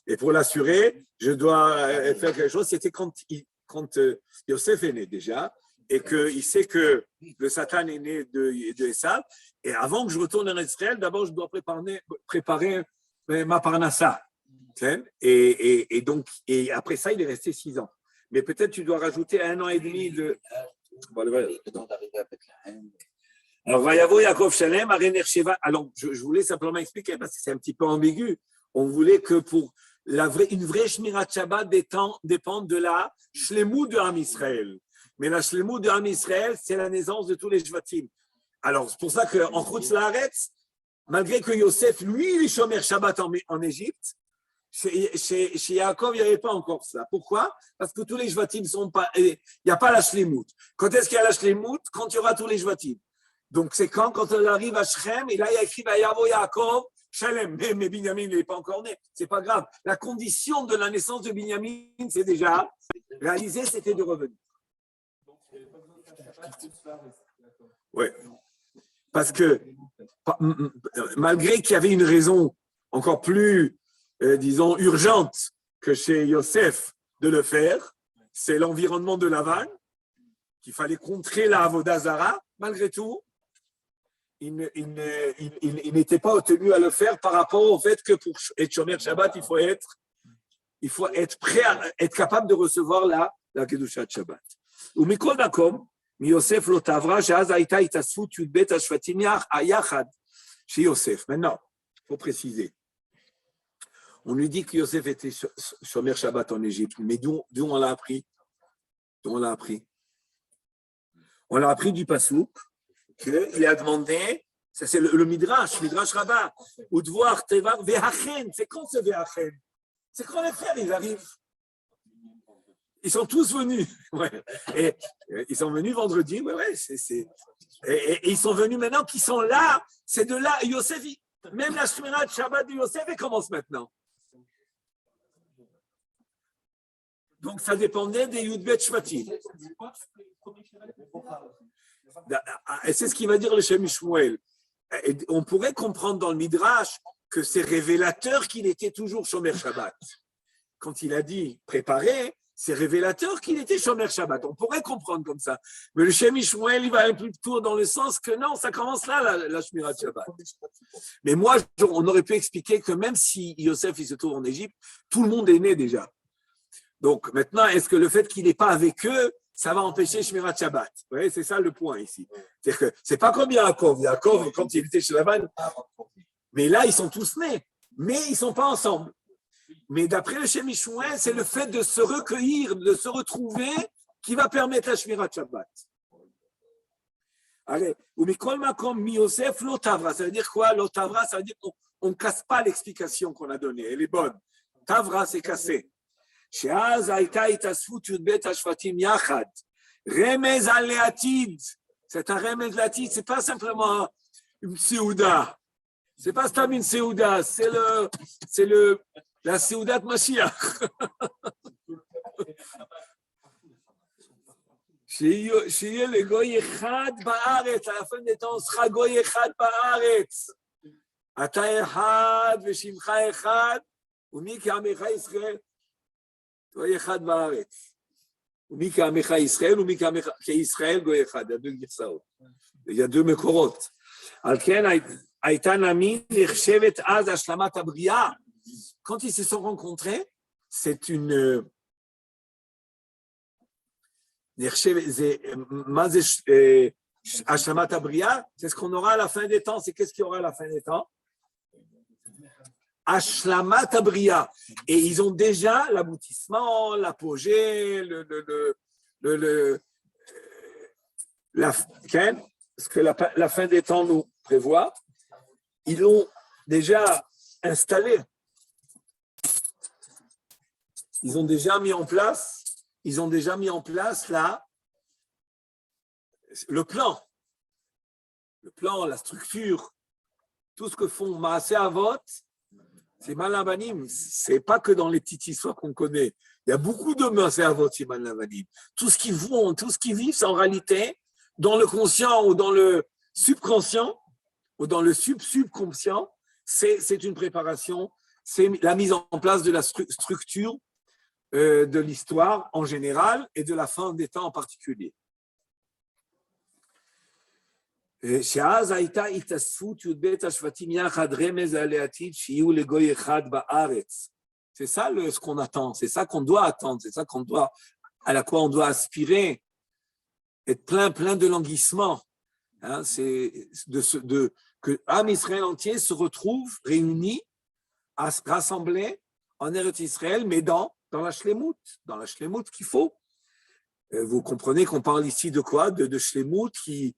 Et pour l'assurer, je dois faire quelque chose. C'était quand Yosef est né déjà. et qu'il sait que le Satan est né de Esav. Et avant que je retourne en Israël, d'abord, je dois préparer ma parnassa. Et donc, et après ça, il est resté 6 ans. Mais peut-être tu dois rajouter 1 an et demi de. Alors, Vayavo Yaakov Shalem, Arener Sheva. Alors, je voulais simplement expliquer parce que c'est un petit peu ambigu. On voulait que pour une vraie Shmirat Shabbat dépende de la Shlemut de Am Israël. Mais la Shlemut de Am Israël, c'est la naissance de tous les Shvatim. Alors, c'est pour ça qu'en Chutz Laaretz, malgré que Yosef, lui, il est Shomer Shabbat en Égypte, chez Yaakov, il n'y avait pas encore ça. Pourquoi? Parce que tous les Shvatim ne sont pas. Il n'y a pas la Shlemut. Quand est-ce qu'il y a la Shlemut? Quand il y aura tous les Shvatim. Donc, c'est quand on arrive à Shrem, et là, il y a écrit Vayavo Yaakov Shalem. Mais Binyamin n'est pas encore né. C'est pas grave. La condition de la naissance de Binyamin, c'est déjà réalisé, c'était de revenir. Oui. Parce que, malgré qu'il y avait une raison encore plus, disons, urgente que chez Yosef de le faire, c'est l'environnement de Lavan, qu'il fallait contrer la Avodah Zara, malgré tout, il n'était pas tenu à le faire par rapport au fait que pour être Shomer Shabbat, il faut être prêt à être capable de recevoir la Kedushat Shabbat. Ou Mikol Makom, Yosef lo tavra, she'az hayta itasfut yudbet hashvatim yachad chez Yosef. Maintenant, il faut préciser. On lui dit que Yosef était Shomer Shabbat en Égypte, mais d'où on l'a appris? On l'a appris du Passouk qu'il a demandé, ça c'est le Midrash Rabbah, ou de voir Tevar Vehachen. C'est quand ce Vehachen? C'est quand les frères ils arrivent. Ils sont tous venus. Ouais. Et ils sont venus vendredi. Ouais, et ils sont venus maintenant qu'ils sont là. C'est de là. Yosef, même la Shmirat Shabbat de Yosef, elle commence maintenant. Donc ça dépendait des Yudbet Shvatim. Et c'est ce qu'il va dire le Shem Shmuel. On pourrait comprendre dans le Midrash que c'est révélateur qu'il était toujours Shomer Shabbat. Quand il a dit préparer, c'est révélateur qu'il était Shomer Shabbat. On pourrait comprendre comme ça. Mais le Shem Shmuel, il va un peu plutôt dans le sens que non, ça commence là, la Shmirat Shabbat. Mais moi, on aurait pu expliquer que même si Yosef il se trouve en Égypte, tout le monde est né déjà. Donc maintenant, est-ce que le fait qu'il n'est pas avec eux, ça va empêcher Shmirat Shabbat? Vous voyez, c'est ça le point ici. C'est-à-dire que c'est pas comme Yaakov. Yaakov, quand il était chez Lavan, mais là, ils sont tous nés, mais ils ne sont pas ensemble. Mais d'après le Shem Shmuel, c'est le fait de se recueillir, de se retrouver, qui va permettre la Shmirat Shabbat. Allez, ou Mikol Makom mi Yosef lo tavra. Ça veut dire quoi? Lo tavra, ça veut dire qu'on ne casse pas l'explication qu'on a donnée. Elle est bonne. Tavra, c'est cassé. Sheaz hayta itasfut yudbet hashvatim yachad. Remez al le'atid. C'est un remez latid. C'est pas simplement une seouda. C'est pas Stam Seouda, c'est la Seouda de Mashiach. Shiye le goy echad ba'aretz, à la fin des temps, sera goy echad ba'aretz. Ata echad, veshimcha echad, umi ka'amecha Israël, goy echad ba'aretz. Umi ka'amecha Israël, umi ka'amecha Israël, goy echad. Il y a 2 girsaot. Il y a 2 mekorot. Alken quand ils se sont rencontrés, c'est une Ashlamat Abria, c'est ce qu'on aura à la fin des temps. C'est qu'est-ce qu'il y aura à la fin des temps? Ashlamat Abria. Et ils ont déjà l'aboutissement, l'apogée, ce que la fin des temps nous prévoit. Ils l'ont déjà installé. Ils ont déjà mis en place là le plan, la structure, tout ce que font Maaseh Avot, c'est Malavanim. C'est pas que dans les petites histoires qu'on connaît. Il y a beaucoup de Maaseh Avot, c'est Malavanim. Tout ce qu'ils font, tout ce qu'ils vivent, c'est en réalité dans le conscient ou dans le subconscient ou dans le subconscient, c'est une préparation, c'est la mise en place de la structure de l'histoire en général et de la fin des temps en particulier. שאז הייתה התאספות י"ב השבטים יחד רמז על העתיד שיהיו לגוי אחד בארץ. C'est ça ce qu'on attend, c'est ça qu'on doit attendre, c'est ça à quoi on doit aspirer, être plein de languissement. Hein, c'est que Am Israël entier se retrouve réuni, rassemblé en Eretz Israël, mais dans la shlemout qu'il faut. Vous comprenez qu'on parle ici de quoi? De shlemout qui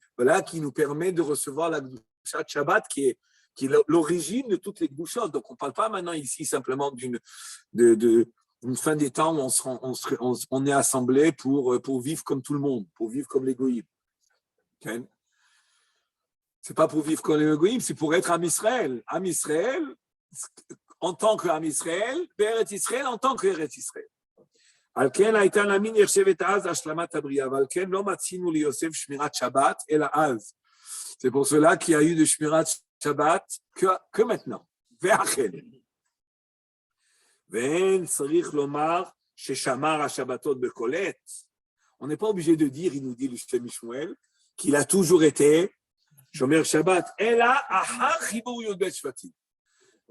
nous permet de recevoir la Gdusha de Shabbat qui est l'origine de toutes les Gdushot. Donc on ne parle pas maintenant ici simplement d'une fin des temps où on est assemblé pour vivre comme tout le monde, pour vivre comme les goïms. Okay? C'est pas pour vivre comme les goïms, c'est pour être Am Israël. Am Israël en tant que Am Israël, Eretz Israël en tant que Eretz Israël. על כן הייתה למין נחשבת אז השלמת הבריאה, ועל כן לא מצינו ליוסף שמירת שבת, אלא אז. C'est pour cela qu'il y a eu de שמירת שבת que maintenant. ואכן. ואין צריך לומר ששמר השבתות בקולט. On n'est pas obligé de dire, il nous dit le Shem Shmuel, qu'il a toujours été shomer Shabbat, אלא אחר חיבור י"ב שבטים.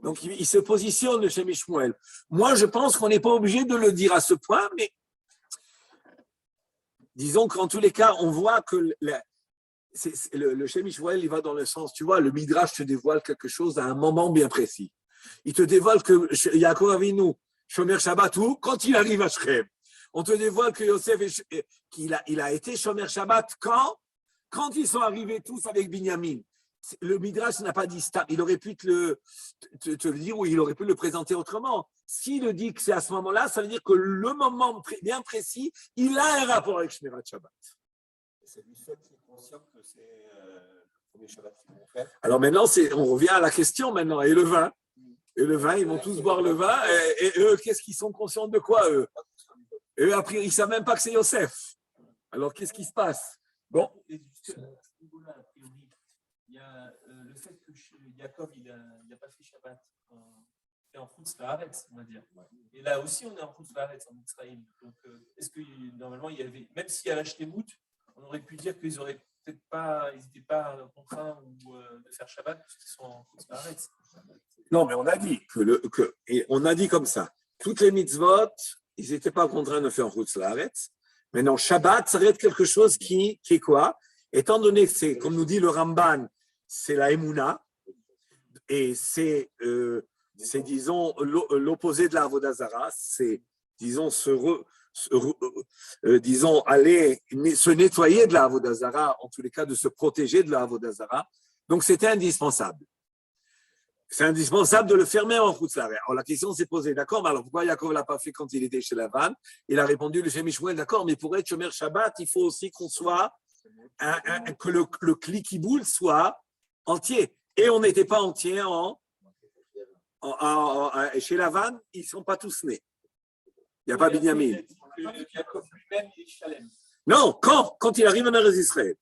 Donc, il se positionne de chez Shmuel. Moi, je pense qu'on n'est pas obligé de le dire à ce point, mais disons qu'en tous les cas, on voit que le Shem Shmuel, il va dans le sens, tu vois, le Midrash te dévoile quelque chose à un moment bien précis. Il te dévoile que Yaakov Avinu, Shomer Shabbat, où quand il arrive à Shrem. On te dévoile que Yosef, il a été Shomer Shabbat quand ils sont arrivés tous avec Binyamin. Le Midrash n'a pas dit ça. Il aurait pu te le dire ou il aurait pu le présenter autrement. S'il le dit que c'est à ce moment-là, ça veut dire que le moment bien précis, il a un rapport avec Shmirat Shabbat. C'est lui seul qui est conscient que c'est le premier Shabbat qu'ils vont faire. Alors maintenant, on revient à la question maintenant. Et le vin, ils vont tous boire le vin. Et eux, qu'est-ce qu'ils sont conscients de quoi, eux? Et eux, après, ils ne savent même pas que c'est Yosef. Alors, qu'est-ce qui se passe? Bon. Il y a le fait que Yaakov, il n'a pas fait Shabbat en Chutz La'aretz, on va dire. Et là aussi, on est en Chutz La'aretz, en Israël. Donc, est-ce que normalement, il y avait, même s'il y a la Shlemout, on aurait pu dire qu'ils n'étaient pas contraints de faire Shabbat parce qu'ils sont en Chutz La'aretz. Non, mais on a dit et on a dit comme ça. Toutes les mitzvot, ils n'étaient pas contraints de faire Chutz La'aretz. Maintenant, Shabbat, ça reste quelque chose qui est quoi? Étant donné que c'est, comme nous dit le Ramban, c'est la Emouna, et c'est disons, l'opposé de la Avodah Zara, c'est, disons, disons, aller se nettoyer de la Avodah Zara, en tous les cas, de se protéger de la Avodah Zara. Donc, c'était indispensable. C'est indispensable de le fermer en Chutz La'aretz. Alors, la question s'est posée, d'accord, mais alors pourquoi Yaakov ne l'a pas fait quand il était chez Lavan? Il a répondu, le Shem Shmuel, d'accord, mais pour être Shomer Shabbat, il faut aussi qu'on soit que le Kliki Boule soit entier. Et on n'était pas entier chez Lavan, ils ne sont pas tous nés. Il n'y a pas Binyamin. Non, quand il arrive en Eretz Israël.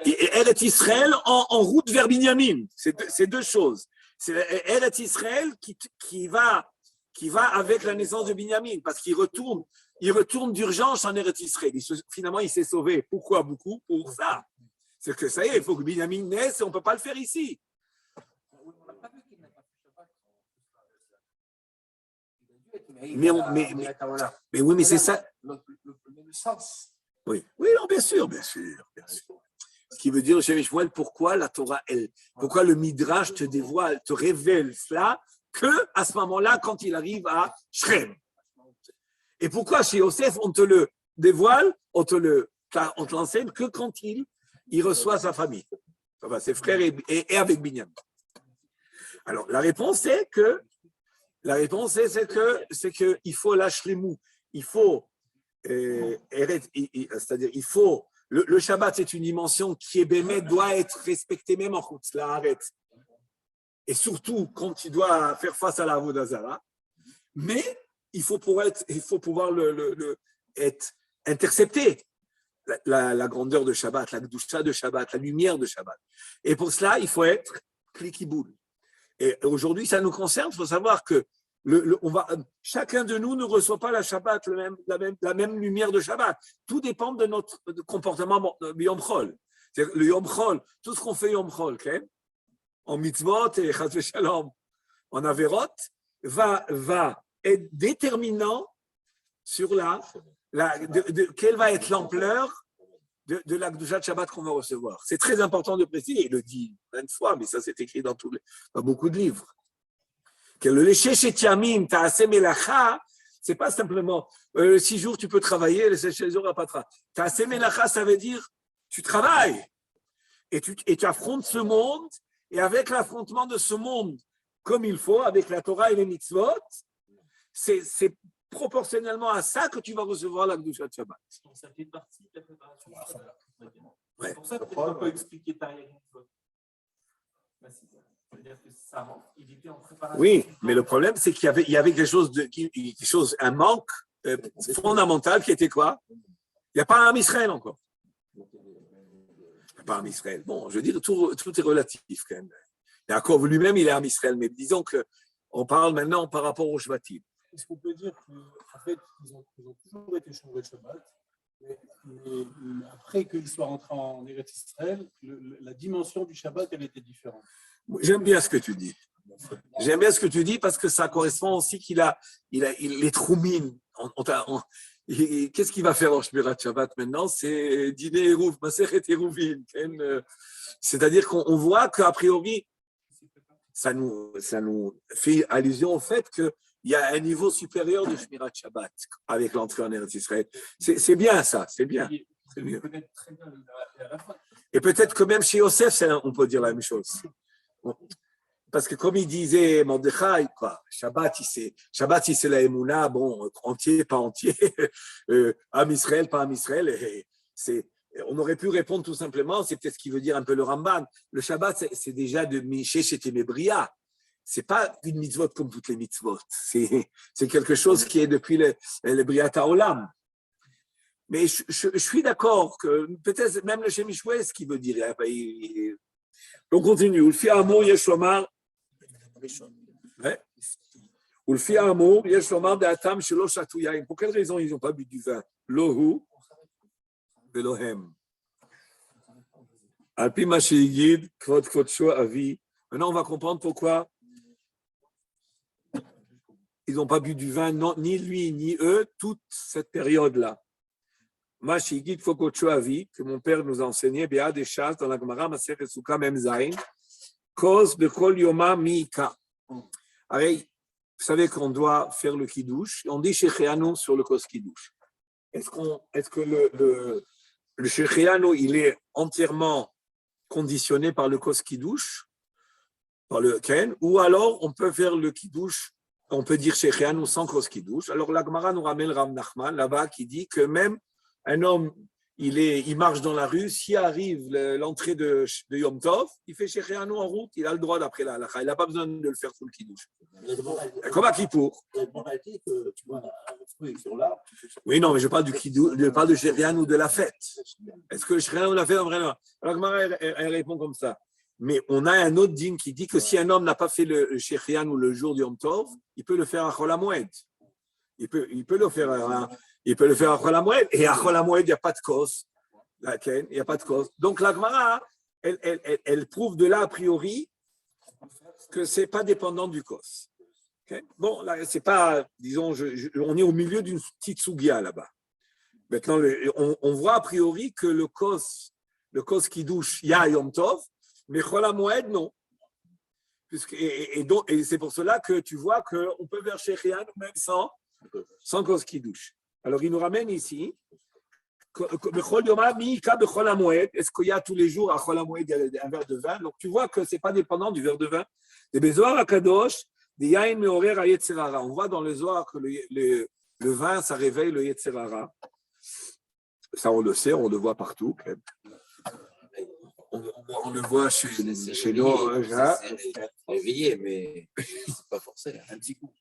Et Eretz Israël en route vers Binyamin. C'est deux choses. C'est Eretz Israël qui va avec la naissance de Binyamin, parce qu'il retourne d'urgence en Eretz Israël. Finalement, il s'est sauvé. Pourquoi beaucoup? Pour ça. C'est que ça y est, il faut que Binyamin naisse et on ne peut pas le faire ici. Mais oui, mais c'est ça. Le sens. Oui, non, bien sûr. Ce qui veut dire, chez Shmuel, pourquoi la Torah, pourquoi le Midrash te dévoile, te révèle cela que à ce moment-là, quand il arrive à Shrem. Et pourquoi chez Yosef, on te le dévoile, on te l'enseigne que quand il reçoit sa famille, enfin, ses frères et avec Binyamin. Alors, la réponse c'est que il faut lâcher les mous. Il faut, c'est-à-dire, il faut, le Shabbat, c'est une dimension qui est bémet, doit être respectée même en Chutz La'aretz. Et surtout quand il doit faire face à la Avodah Zara. Mais il faut pouvoir être intercepté. La grandeur de Shabbat, la Gdusha de Shabbat, la lumière de Shabbat. Et pour cela, il faut être Kliki Boule. Et aujourd'hui, ça nous concerne, il faut savoir que chacun de nous ne reçoit pas la Shabbat, la même lumière de Shabbat. Tout dépend de notre comportement Biyom Chol. C'est-à-dire le Yom Chol, tout ce qu'on fait Yom Chol, okay? En mitzvot et chas v'shalom, en averot, va être déterminant sur quelle va être l'ampleur de la Kedushat Shabbat qu'on va recevoir. C'est très important de préciser, il le dit 20 fois, mais ça c'est écrit dans beaucoup de livres. Que le léché chez Tiamim, ta'aseh melacha, c'est pas simplement 6 jours tu peux travailler, les 6 jours à pas travailler. Ta'aseh melacha, ça veut dire tu travailles et tu affrontes ce monde, et avec l'affrontement de ce monde comme il faut, avec la Torah et les mitzvot, c'est proportionnellement à ça que tu vas recevoir la Kedushat Shabbat. Donc, ça fait partie de la préparation du Shabbat. Ouais. C'est pour ça qu'on peut expliquer Tariq Mitzvot. C'est-à-dire que ça, il était en préparation. Oui, mais le problème, c'est qu'il y avait quelque chose, un manque fondamental qui était quoi? Il n'y a pas un Israël encore. Il n'y a pas un Israël. Bon, je veux dire, tout est relatif quand même. Yaakov lui-même, il est un Israël, mais disons qu'on parle maintenant par rapport au Shvatim. Est-ce qu'on peut dire qu'en fait, ils ont toujours été chambrés de Shabbat, mais après qu'ils soient rentrés en Eretz Israël, la dimension du Shabbat, elle était différente? J'aime bien ce que tu dis. J'aime bien ce que tu dis parce que ça correspond aussi qu'il a les troumines. Qu'est-ce qu'il va faire en Shmirat Shabbat maintenant? C'est dîner Eruv, Masechet Eruvin. C'est-à-dire qu'on voit qu'a priori, ça nous fait allusion au fait qu'il y a un niveau supérieur de Shmirat Shabbat avec l'entrée en Eretz Israël. C'est bien ça, c'est bien. Et peut-être que même chez Yosef, on peut dire la même chose. Parce que comme il disait Mordechai, Shabbat, c'est la Emouna, bon, entier, pas entier, Am Israël, pas Am Israël. On aurait pu répondre tout simplement, c'est peut-être ce qui veut dire un peu le Ramban. Le Shabbat, c'est déjà de Miché chez Témébria. C'est pas une mitzvot comme toutes les mitzvot. C'est quelque chose qui est depuis le Briat Haolam. Mais je suis d'accord que peut-être même le Shem Yishweh, ce qu'il veut dire. On continue. Ulfi Amour, Yesh Lomar. Ulfi Amour, Yesh Lomar de Atam Shelo Shatu Yain. Pour quelle raison ils n'ont pas bu du vin? Lohu Velohem. Alpi Mashigid, Kvod Kodsho Avi. Maintenant, on va comprendre pourquoi ils n'ont pas bu du vin, non, ni lui, ni eux, toute cette période-là. Mashigid Fokocho Avi, que mon père nous a enseigné, Béa des Chas, dans la Gemara, Maser Esuka Mem Zain, Kos Bekol Yoma Miika. Alors, vous savez qu'on doit faire le Kiddush, on dit Shecheanu sur le Kos Kiddush. Est-ce que le Shecheanu, il est entièrement conditionné par le Kos Kiddush, par le Ken, ou alors on peut faire le Kiddush, on peut dire Shecheanu sans Kos Kiddush. Alors la Gemara nous ramène Rav Nachman là-bas qui dit que même un homme, il marche dans la rue, s'il arrive l'entrée de Yom Tov, il fait Shecheanu en route, il a le droit d'après la halakha, il n'a pas besoin de le faire sous le Kiddush. Comme à Kippour. Oui, non, mais je parle du Kiddush, je parle de Shecheanu de la fête. Est-ce que le Shecheanu de la fête, vraiment? Alors Gemara, elle répond comme ça. Mais on a un autre dîme qui dit que si un homme n'a pas fait le Shecheanu le jour du Yom Tov, il peut le faire à Chol HaMoed. Il peut le faire à Chol HaMoed. Et à Chol HaMoed, il n'y a pas de cause. Il n'y a pas de cause. Donc la Gemara, elle prouve de là, a priori, que ce n'est pas dépendant du cause. Okay? Bon, là, c'est pas, disons, on est au milieu d'une petite sougia là-bas. Maintenant, on voit a priori que le cause qui douche, il y a Yom Tov, mais Chol HaMoed, non. Et c'est pour cela que tu vois qu'on peut faire Shecheanu même sans cause qui douche. Alors, il nous ramène ici, est-ce qu'il y a tous les jours à Chol HaMoed, il y a un verre de vin? Donc, tu vois que ce n'est pas dépendant du verre de vin. Des Bezoar HaKadosh, des Yain Meorer HaYetzer Hara. On voit dans le Zohar que le vin, ça réveille le Yetzer Hara. Ça, on le sait, on le voit partout. On le voit chez nous. Réveillé, mais c'est pas forcé. Un petit coup.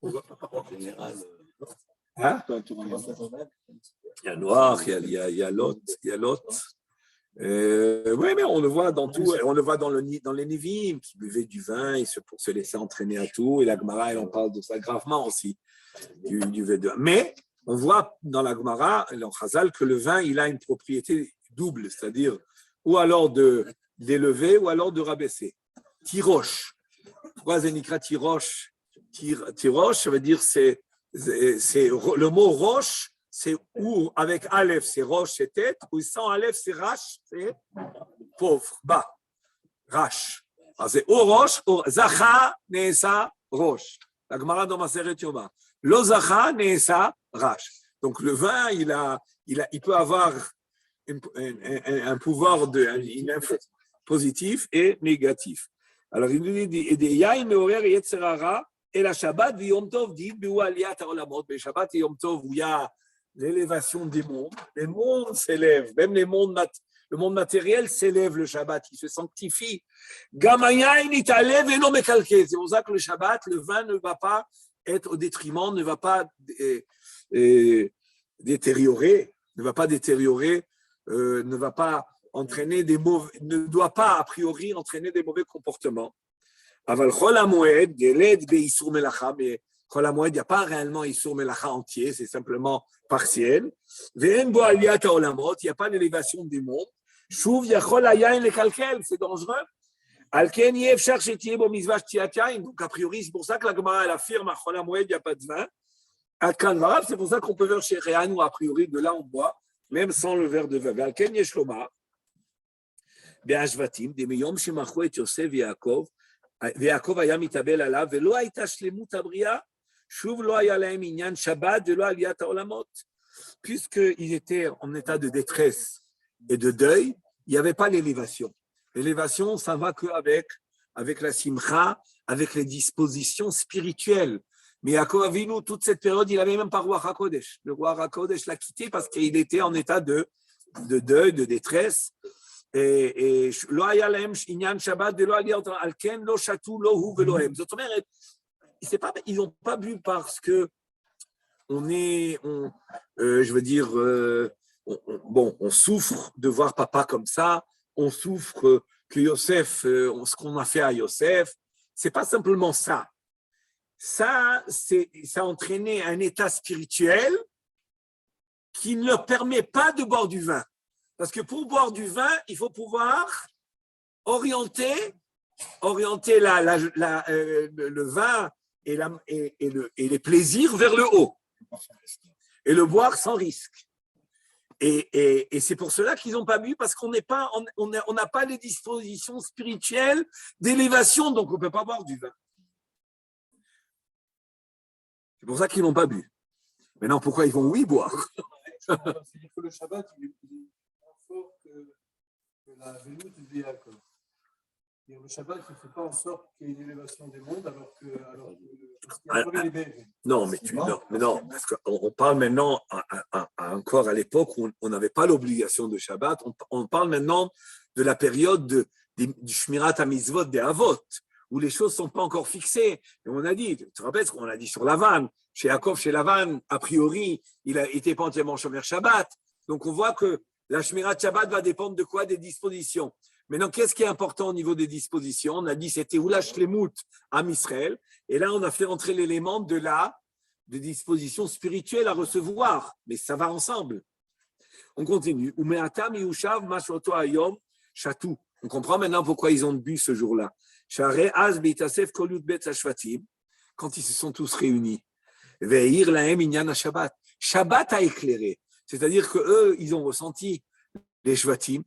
En général. Hein? Il y a Noir, il y a Lot. Oui, mais on le voit dans tout. On le voit dans les Nevi'im qui buvaient du vin pour se laisser entraîner à tout. Et la Gemara, elle en parle de ça gravement aussi, du vin de vin. Mais on voit dans la Gemara, dans Chazal, que le vin, il a une propriété double, c'est-à-dire ou alors d'élever, ou alors de rabaisser. Tirosh. Pourquoi Zénikra Tirosh? Tirosh, ça veut dire c'est le mot roche, c'est ou avec Aleph, c'est roche, c'est tête, ou sans Aleph, c'est rash, c'est pauvre, bas, rash. Alors c'est ou roche, ou zacha, neesa, roche. La Gemara dans Maseret Yoma. Lo zacha, neesa, rash. Donc le vin, il peut avoir un pouvoir une influence positif et négatif. Alors il nous dit des yain meorer yetzerara et la Shabbat v'Yom Tov dit b'hu aliyat ha'olamot. Mais Shabbat et Yom Tov où il y a l'élévation des mondes, les mondes s'élèvent, même le monde matériel s'élève le Shabbat, il se sanctifie. Gamayain italev et non mekalke. C'est pour ça que le Shabbat, le vin ne va pas être au détriment, ne va pas détériorer, ne va pas entraîner ne doit pas a priori entraîner des mauvais comportements. Aval chol hamoed geled be'isur melacha, mais chol hamoed, il n'y a pas réellement isur melacha entier, c'est simplement partiel. Ve'en bo aliyat ha'olamot, il n'y a pas d'élévation des mondes. Shuv yachol hayain lekalkel, c'est dangereux. Alken yev shar shetiye bo mizvah shtiat yain, donc a priori c'est pour ça que la Gemara elle affirme à chol hamoed il n'y a pas de vin. Adkan varav, c'est pour ça qu'on peut faire chez Réan ou a priori de là on boit, même sans le verre de vin. Alken yesh lomar בהשבטים, דמיום שמכרו את יוסף ויעקב היה מתאבל עליו, ולא הייתה שלמות הבריאה, שוב לא היה להם עניין שבת ולא עליית העולמות. Puisqu'ils étaient en état de détresse et de deuil, il n'y avait pas l'élévation. L'élévation, ça va qu'avec la simcha, avec les dispositions spirituelles. Mais Yaakov Avinu, toute cette période, il n'avait même pas roi HaKodesh. Le roi HaKodesh l'a quitté parce qu'il était en état de deuil, de détresse. Et לא היה להם עניין שבת ולא עלייה אותם, על כן לא שתו לא הוא ולא הם. זאת אומרת, ils n'ont pas bu parce que on souffre de voir papa comme ça, on souffre que Yosef, ce qu'on a fait à Yosef, c'est pas simplement ça. Ça a entraîné un état spirituel qui ne leur permet pas de boire du vin. Parce que pour boire du vin, il faut pouvoir orienter le vin et les plaisirs vers le haut. Et le boire sans risque. Et c'est pour cela qu'ils n'ont pas bu, parce qu'on n'a pas les dispositions spirituelles d'élévation, donc on ne peut pas boire du vin. C'est pour ça qu'ils n'ont pas bu. Maintenant, pourquoi ils vont boire? C'est-à-dire que le Shabbat, il est plus fort que la véloute de Yaakov. Le Shabbat, il ne fait pas en sorte qu'il y ait une élévation des mondes, alors que non, parce qu'on parle maintenant encore à l'époque où on n'avait pas l'obligation de Shabbat. On parle maintenant de la période du Shmirat HaMizvot des Avot, où les choses ne sont pas encore fixées. Et on a dit, tu te rappelles ce qu'on a dit sur Lavan, chez Yaakov, chez Lavan, a priori, il a été pas entièrement Shomer Shabbat. Donc on voit que la Shmirat Shabbat va dépendre de quoi? Des dispositions. Maintenant, qu'est-ce qui est important au niveau des dispositions? On a dit c'était Oula Shlemut Am Israël, et là on a fait entrer l'élément de disposition spirituelle à recevoir, mais ça va ensemble. On continue. Umeatam Yushav Mashoto Ayom Shatou. On comprend maintenant pourquoi ils ont bu ce jour-là. Share Az Beitasef Kolut Bet Hashvatim, quand ils se sont tous réunis. Ve'ir Lahem Inyan Shabbat. Shabbat a éclairé, c'est-à-dire que eux, ils ont ressenti les Shvatim.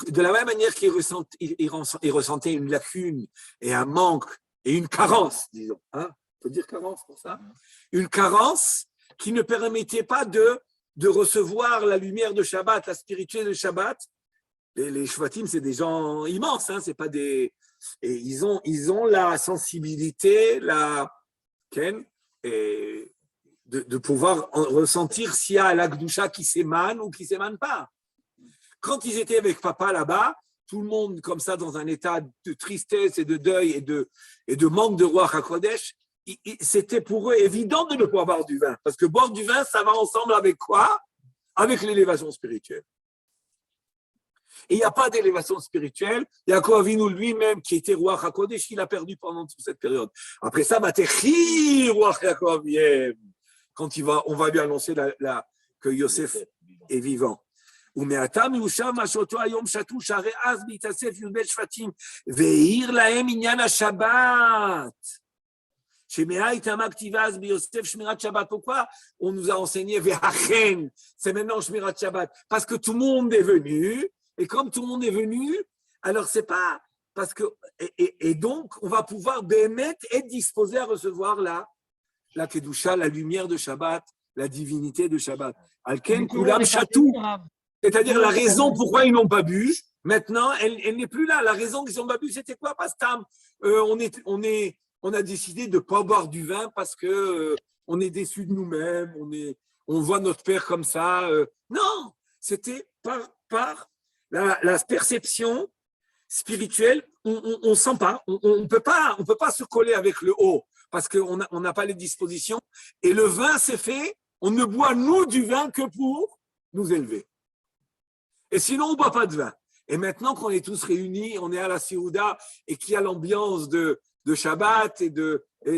De la même manière qu'ils ressentaient une lacune et un manque et une carence, disons. On peut dire carence pour ça? Une carence qui ne permettait pas de recevoir la lumière de Shabbat, la spiritualité de Shabbat. Les Shvatim, c'est des gens immenses, c'est pas des. Et ils ont la sensibilité, de pouvoir ressentir s'il y a la Gdusha qui s'émane ou qui ne s'émane pas. Quand ils étaient avec papa là-bas, tout le monde comme ça dans un état de tristesse et de deuil et de manque de roi HaKodesh, c'était pour eux évident de ne pas boire du vin. Parce que boire du vin, ça va ensemble avec quoi? Avec l'élévation spirituelle. Et il n'y a pas d'élévation spirituelle. Yaakov Avinu lui-même, qui était roi HaKodesh, il a perdu pendant toute cette période. Après ça, Batechi, roi Yaakov, quand on va lui annoncer que Yosef est vivant. ומעתה מיושב מה שאותו היום שתו שהרי אז בהתאסף י"ב שבטים והעיר להם עניין השבת. שמאה התאמה כתיבה אז ביוסף שמירת Shabbat. Pourquoi on nous a enseigné Ve'achen, c'est maintenant Shmirat Shabbat? Parce que tout le monde est venu, et comme tout le monde est venu, alors c'est pas parce que et donc on va pouvoir bémettre être disposé à recevoir la kedusha, la lumière de Shabbat, la divinité de Shabbat. Alken kulam shatou, c'est-à-dire la raison pourquoi ils n'ont pas bu. Maintenant, elle n'est plus là. La raison qu'ils n'ont pas bu, c'était quoi, Pastam? On a décidé de ne pas boire du vin parce que on est déçu de nous-mêmes, on voit notre père comme ça. Non, c'était par la perception spirituelle. On sent pas, on peut pas se coller avec le haut parce qu'on n'a pas les dispositions. Et le vin, c'est fait. On ne boit nous du vin que pour nous élever. Et sinon, on ne boit pas de vin. Et maintenant qu'on est tous réunis, on est à la Séouda et qu'il y a l'ambiance de Shabbat et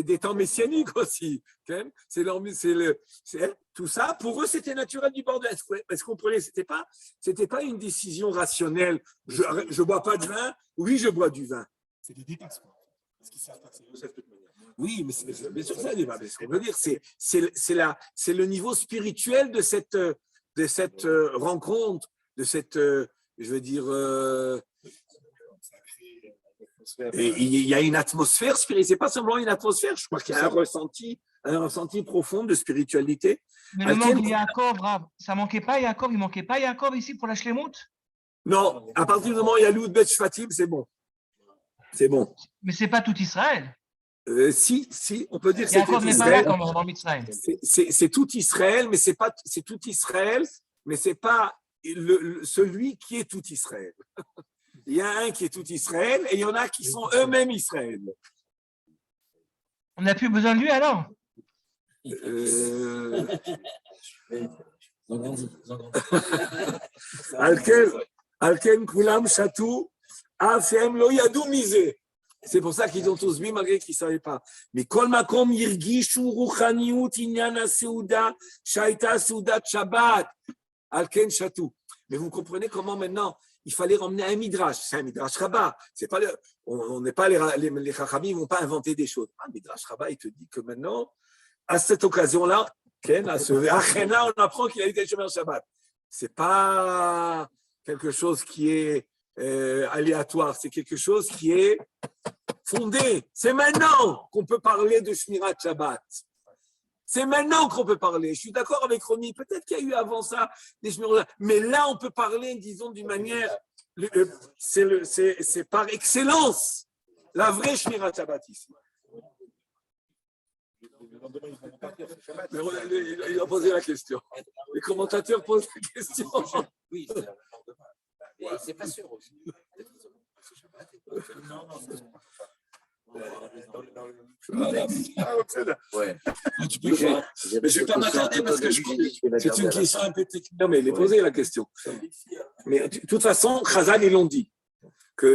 des temps messianiques aussi. C'est tout ça, pour eux, c'était naturel du bord de l'Est. Est-ce qu'on prenait, c'était pas une décision rationnelle. Je ne bois pas de vin, oui, je bois du vin. C'est des détails. Parce qu'ils savent passer Yosef de toute manière. Oui, mais bien sûr, ça débat. Ce qu'on veut dire, c'est le niveau spirituel de cette rencontre, de cette, je veux dire, et il y a une atmosphère spirituelle. C'est pas simplement une atmosphère. Je crois qu'il y a un ressenti profond de spiritualité. Mais le manque de Yaakov, Rav, ça manquait pas Yaakov, il manquait pas Yaakov ici pour la Shlemut? Non, à partir du moment où il y a l'Oudbet Shvatim, c'est bon. C'est bon. Mais c'est pas tout Israël. Si, on peut dire que c'est tout Yaakov n'est pas là Israël. comme dans Mitzrayim. C'est tout Israël, mais c'est tout Israël, mais c'est pas celui qui est tout Israël. Il y a un qui est tout Israël et il y en a qui sont eux-mêmes Israël. On n'a plus besoin de lui alors? Alken kulam shatou, afem lo yadou misé. C'est pour ça qu'ils ont tous bu malgré qu'ils ne savaient pas. Mais kol makom yirgishu ruchaniut inyana seuda shaita seudat Shabbat. Alken shatou. Mais vous comprenez comment maintenant il fallait ramener un midrash. C'est un midrash rabbah. C'est pas on n'est pas les chachamim, ils vont pas inventer des choses. Un midrash rabbah, il te dit que maintenant, à cette occasion-là, à ce achena, on apprend qu'il a été Shomer Shabbat. C'est pas quelque chose qui est aléatoire. C'est quelque chose qui est fondé. C'est maintenant qu'on peut parler de Shmirat Shabbat. C'est maintenant qu'on peut parler. Je suis d'accord avec Romy. Peut-être qu'il y a eu avant ça des Shmirat, mais là, on peut parler, disons, d'une manière. C'est par excellence la vraie Shmirat Shabbat ici. Il a posé la question. Les commentateurs posent la question. Oui, c'est la lendemain. C'est pas sûr aussi. Ouais. Mais je ne vais pas m'attarder parce que c'est une question un peu technique. Non, mais il est posé la question. Mais de toute façon, Chazal, ils l'ont dit.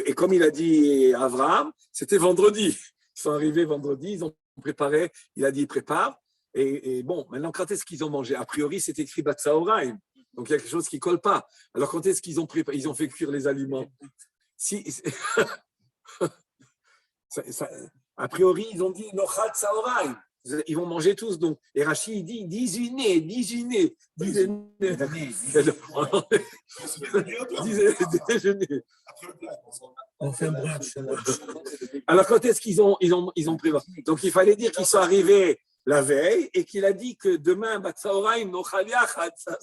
Et comme il a dit Abraham, c'était vendredi. Ils sont arrivés vendredi, ils ont préparé, il a dit il prépare. Et bon, maintenant, quand est-ce qu'ils ont mangé? A priori, c'est écrit Batsaoraim. Donc il y a quelque chose qui ne colle pas. Alors quand est-ce qu'ils ont préparé? Ils ont fait cuire les aliments. A priori, ils ont dit Nochat Saoraim. Ils vont manger tous. Donc, et Rachid, il dit 18 déjeuner. On fait un brunch. Alors, quand est-ce qu'ils ont préparé? Donc, il fallait dire qu'ils sont arrivés la veille et qu'il a dit que demain, Batsaoraim, Nochal Yachad, ça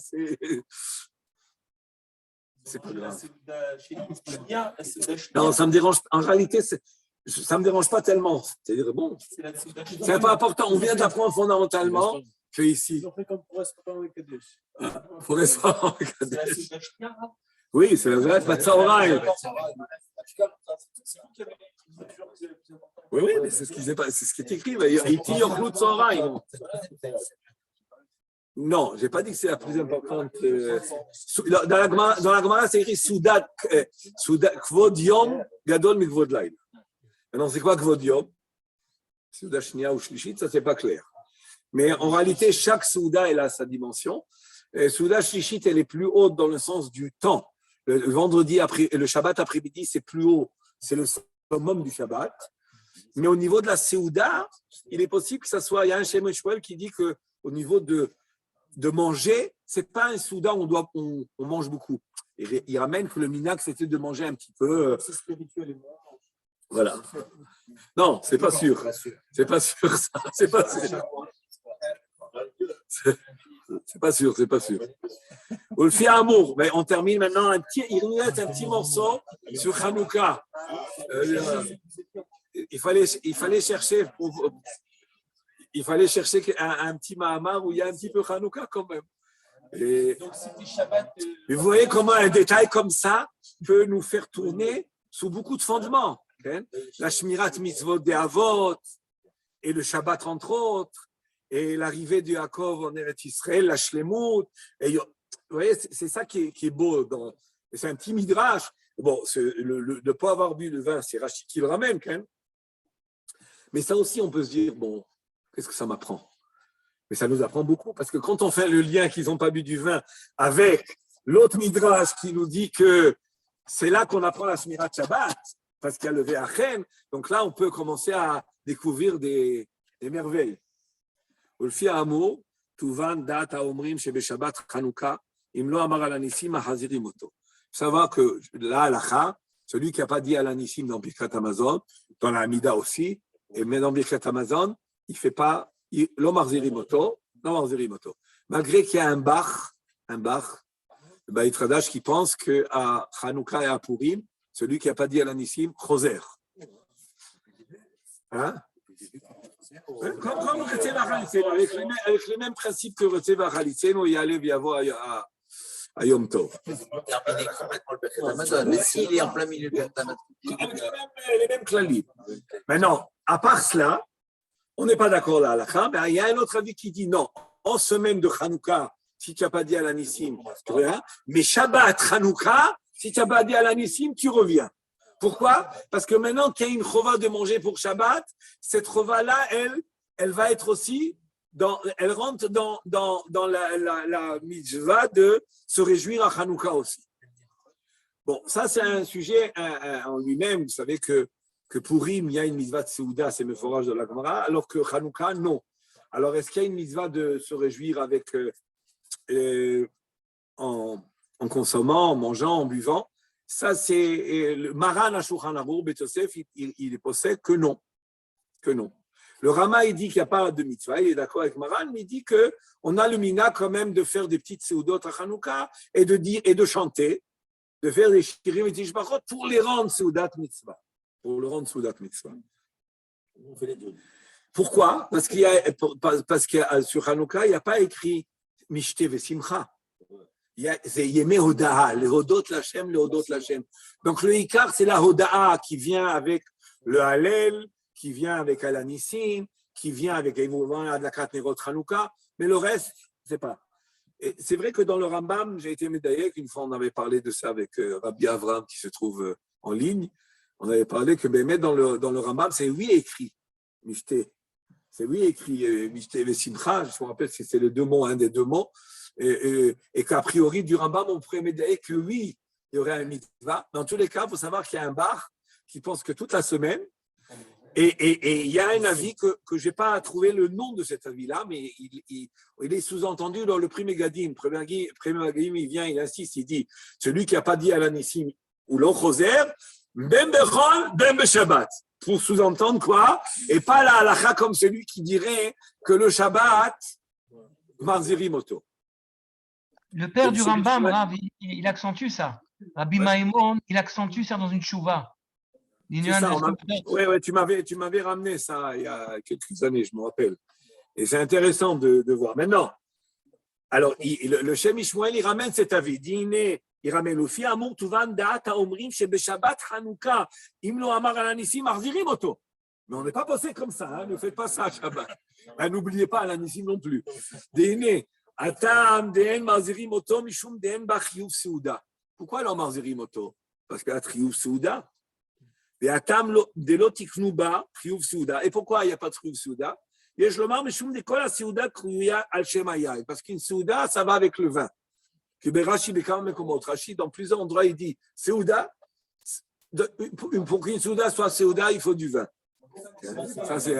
c'est pas grave. Non, ça me dérange. En réalité, ça ne me dérange pas tellement. C'est-à-dire, bon, c'est pas important. On vient d'apprendre fondamentalement que ici. Ils ont fait comme pour restaurant avec Kadesh. Pour restaurant avec Kadesh. Oui, c'est la vraie Batsaoraim. Oui, mais c'est ce qui est écrit. Iti Yochlut Tzoraim. Non, je n'ai pas dit que c'est la plus importante. Dans la Gemara, c'est écrit Soudat Kvod Yom Gadol Mikvod Laila. Maintenant, c'est quoi Kvod Yom? Souda Shnia ou Shlishit, ça, c'est pas clair. Mais en réalité, chaque Souda, elle a sa dimension. Souda Shlichit, elle est plus haute dans le sens du temps. Le vendredi après, le Shabbat après-midi, c'est plus haut. C'est le summum du Shabbat. Mais au niveau de la Séouda, il est possible que ça soit. Il y a un Shem Shmuel qui dit qu'au niveau de manger, c'est pas un Souda où on mange beaucoup. Et il ramène que le minac, c'était de manger un petit peu. C'est spirituel et moral. Voilà. Non, c'est pas sûr. C'est pas sûr, ça. C'est pas sûr. C'est pas sûr, c'est pas sûr. On le fait à amour. Mais on termine maintenant il nous reste un petit morceau sur Hanouka. Il fallait chercher un petit Mahamar où il y a un petit peu Hanouka quand même. Et, Donc, c'était Shabbat. vous voyez comment un détail comme ça peut nous faire tourner sous beaucoup de fondements. Hein? La Shmirat Mitzvot des Avot et le Shabbat entre autres. Et l'arrivée de Yaakov en Eretz Israël, la Shlemut. Et vous voyez, c'est ça qui est beau. C'est un petit midrash. Bon, de ne pas avoir bu le vin, c'est Rachid qui le ramène quand même. Mais ça aussi, on peut se dire, bon, qu'est-ce que ça m'apprend? Mais ça nous apprend beaucoup, parce que quand on fait le lien qu'ils n'ont pas bu du vin avec l'autre midrash qui nous dit que c'est là qu'on apprend la Shmirat Shabbat, parce qu'il y a le Ve'achem, donc là, on peut commencer à découvrir des merveilles. ולפי האמור, תובן דעת האומרים שבשבת חנוכה, אם לא אמר על הניסים, מחזירים אותו. savoir que la halakha, celui qui n'a pas dit à l'anissim dans Birkat Hamazon, dans la Hamida aussi, et même dans Birkat Hamazon, il ne fait pas lo marzirim oto, malgré qu'il y a un bach, le Beit Hadash qui pense qu'à Hanouka et à Purim, celui qui n'a pas dit à l'anissim, choser. Hein? Comme Retzev Achalitzenu, avec les mêmes principes que Retzev Achalitzenu, y aller via voir à Yom Tov. Terminer complètement le Birkat Hamazon. Mais s'il est en plein milieu du Birkat Hamazon. Avec les mêmes klalim. Maintenant, à part cela, on n'est pas d'accord là à la fin, mais il y a un autre avis qui dit non, en semaine de Hanouka, si tu n'as pas dit à l'anissim, tu reviens, mais Shabbat, Hanouka, si tu n'as pas dit à l'anissim, tu reviens. Pourquoi? Parce que maintenant qu'il y a une chova de manger pour Shabbat, cette chova-là, elle va être aussi, elle rentre dans la mitzvah de se réjouir à Hanouka aussi. Bon, ça c'est un sujet en lui-même. Vous savez que Purim, il y a une mitzvah de Seouda, c'est le forage de la Gemara, alors que Hanouka, non. Alors est-ce qu'il y a une mitzvah de se réjouir avec, en consommant, en mangeant, en buvant? Ça, c'est le Maran HaShulchan Aruch, Beit Yosef, il possède que non. Le Rama, il dit qu'il n'y a pas de mitzvah, il est d'accord avec Maran, mais il dit qu'on a le mina quand même de faire des petites seudot à Hanouka et de chanter, de faire des shirim et des tishbachot pour les rendre seudat mitzvah. Pourquoi? Parce que sur Hanouka, il n'y a pas écrit Mishte Vesimcha. C'est Yemé Hoda'a, le Hodot Lachem, le Hodot Lachem. Donc le Ikar, c'est la Hoda'a qui vient avec le Hallel, qui vient avec Alanissim, qui vient avec Adlakat Nerot Hanouka, mais le reste, c'est pas. Et c'est vrai que dans le Rambam, j'ai été médaillé, qu'une fois on avait parlé de ça avec Rabbi Avram qui se trouve en ligne, on avait parlé que Bémet dans le Rambam, c'est oui écrit, Mishte. C'est oui écrit, Mishte Vesimcha, je me rappelle que c'est les deux mots, un des deux mots. Et qu'a priori, du Rambam, on pourrait médailler que oui, il y aurait un mitzvah. Dans tous les cas, il faut savoir qu'il y a un bar qui pense que toute la semaine, et il y a un avis que je n'ai pas trouvé le nom de cet avis-là, mais il est sous-entendu dans le Premier Gadim. Premier Gadim, il vient, il insiste, il dit celui qui n'a pas dit à l'anissim ou l'ochoser, ben bechol, ben beshabbat. Pour sous-entendre quoi? Et pas la halakha comme celui qui dirait que le Shabbat, marzirim oto. Le père du Rambam, Rav, il accentue ça. Rabbi Maimon, il accentue ça dans une chouva. Oui, tu m'avais ramené ça il y a quelques années, je me rappelle. Et c'est intéressant de voir. Maintenant, alors, le Shem Ishmael, il ramène cet avis. Il ramène le fi amour tuvan da'at haomrim shebeshabbat Hanouka im lo amar alanissim marzirim oto. Mais on n'est pas passé comme ça, hein, ne faites pas ça à Shabbat. N'oubliez pas alanissim non plus. Pourquoi l'on marzirim oto? Parce qu'il y a triouf souda. Et pourquoi il n'y a pas de triouf souda? יש לומר משום דכל הסעודה קרויה על שם היין, parce qu'une סעודה, ça va avec le vin. כי ברש"י בכמה מקומות, רש"י dans plusieurs endroits, il dit, סעודה, pour qu'une סעודה soit סעודה, il faut du vin. Ça, c'est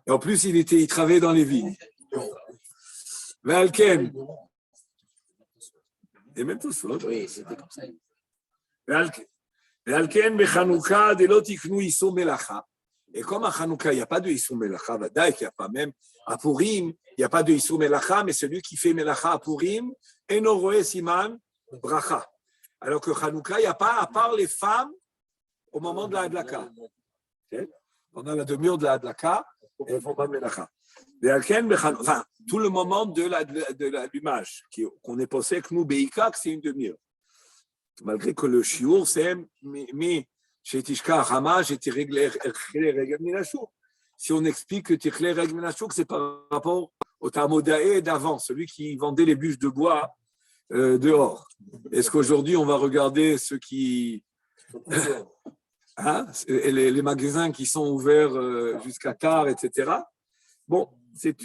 et en plus, il travaillait dans les vignes. ועל כן, et même tout ça. Oui, c'était comme ça. ועל כן בחנוכה דלא תקנו איסור מלאכה. Et comme à Hanouka, il n'y a pas de Issou Melacha, Vadaï, qu'il n'y a pas même à Purim, il n'y a pas de Issou Melacha, mais celui qui fait Melacha à Purim, Eno Roe Siman Bracha. Alors que Hanouka, il n'y a pas, à part les femmes, au moment de la Hadlaka. Okay? On a la demi-heure de la Hadlaka, et elles ne font pas de Melacha. Enfin, tout le moment de l'allumage, qu'on est pensé que nous, Beika, que c'est une demi-heure. Malgré que le chiour, c'est mais chez Tishka Hama, j'ai tiré les règles Minachouk. Si on explique que tiré les règles Minachouk, c'est par rapport au Tamodaé d'avant, celui qui vendait les bûches de bois dehors. Est-ce qu'aujourd'hui, on va regarder ceux qui. Hein, les magasins qui sont ouverts jusqu'à tard, etc. Bon, c'est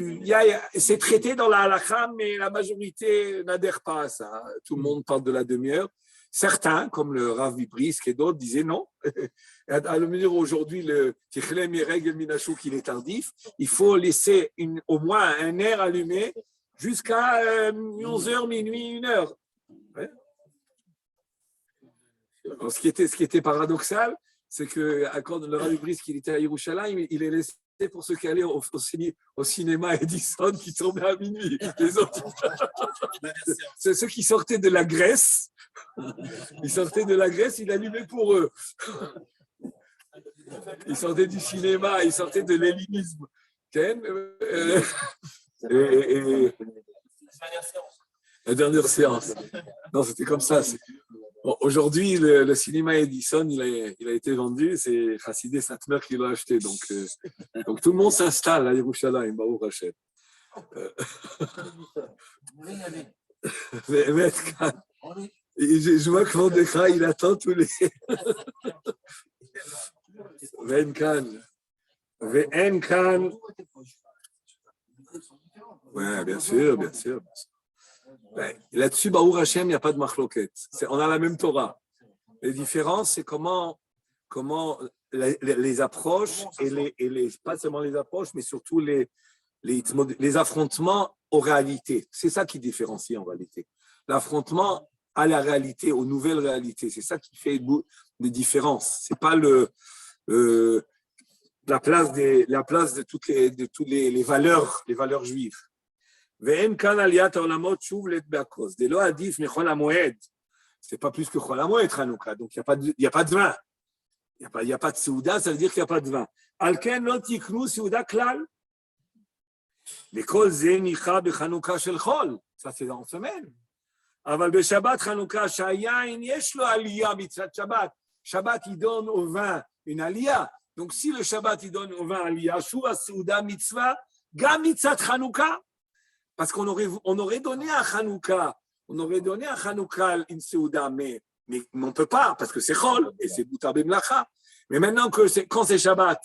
traité dans la halakha, mais la majorité n'adhère pas à ça. Tout le monde parle de la demi-heure. Certains, comme le Rav Bibrisk et d'autres, disaient non. À le mesure aujourd'hui, le Tichlem et Règle Minachouk, il est tardif. Il faut laisser au moins un air allumé jusqu'à 11h, minuit, 1h. Ouais. Alors, ce qui était paradoxal, c'est que quand le Rav Bibrisk il était à Yerushalayim, il est laissé pour ceux qui allaient au cinéma Edison qui tombait à minuit. Les autres, c'est ceux qui sortaient de la Grèce. Ils sortaient de la Grèce, il allumait pour eux. Ils sortaient du cinéma, ils sortaient de l'hellénisme. La dernière séance. Non, c'était comme ça. Bon, aujourd'hui, le cinéma Edison, il a été vendu. C'est Chassidé Satmer qui l'a acheté. Donc, tout le monde s'installe à Yerushalayim, Baruch Hashem. Je vois que Mordechai, il attend tous les. Venkan. Ouais, bien sûr, bien sûr. Ouais. Là-dessus, Baruch Hashem, il n'y a pas de machloket. On a la même Torah. Les différences, c'est comment les approches et pas seulement les approches, mais surtout les affrontements aux réalités. C'est ça qui différencie en réalité. L'affrontement à la réalité, aux nouvelles réalités. C'est ça qui fait des différences. C'est pas la place de toutes les valeurs juives. ואין כאן עליית העולמות שוב להתבקוס. זה לא עדיף מחול המועד. C'est pas plus que חול המועד, חנוכה. Donc, il n'y a pas de vin. Il n'y a pas de סעודה, ça veut dire qu'il n'y a pas de vin. על כן לא תקנו סעודה כלל. וכל זה ניחא בחנוכה של חול. Ça, c'est en semaine. אבל בשבת חנוכה שהיין יש לו עלייה מצד שבת. שבת il donne au vin une עלייה. Donc, si le Shabbat il donne au vin עלייה, שוב הסעודה מצווה, גם מצד חנוכה. Parce qu'on aurait donné à Hanouka une Seouda, mais on ne peut pas, parce que c'est Chol, et c'est Moutar Bemlacha. Mais maintenant, quand c'est Shabbat,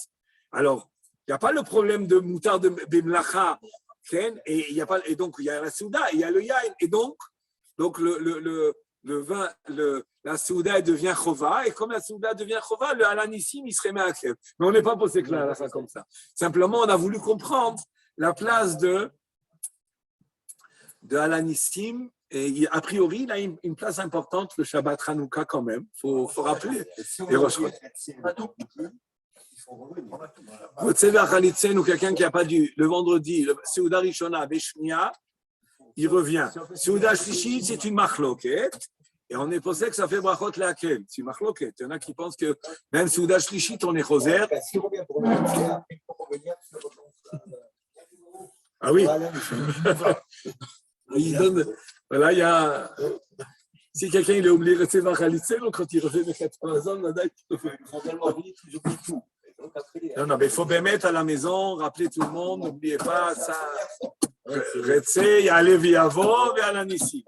alors, il n'y a pas le problème de Moutar Bemlacha, et donc il y a la Seouda, il y a le Yain, et donc le vin, la Seouda devient Chova, et comme la Seouda devient Chova, le Alanissim, il serait Me'akev. Mais on n'est pas posé clair à ça comme ça. Simplement, on a voulu comprendre la place de Alanissim, et a priori, il a une place importante, le Shabbat Hanouka quand même, il faut rappeler. Et ou quelqu'un qui n'a pas dû, le vendredi, le Seuda Rishona, Beshnia, il revient. Seuda Shlishi, c'est une machloket, et on est posé que ça fait brachot laquelle. C'est une machloket. Il y en a qui pensent que même Seuda Shlishi, on est choser. Ah oui. Il donne, voilà, il y a. Si quelqu'un il est oublié de recevoir Khalitzel, quand il revient de 80 ans, non, mais il faut bien mettre à la maison, rappeler tout le monde, n'oubliez pas ça. Retsé, il y a Lévi Avo, et Alanissi.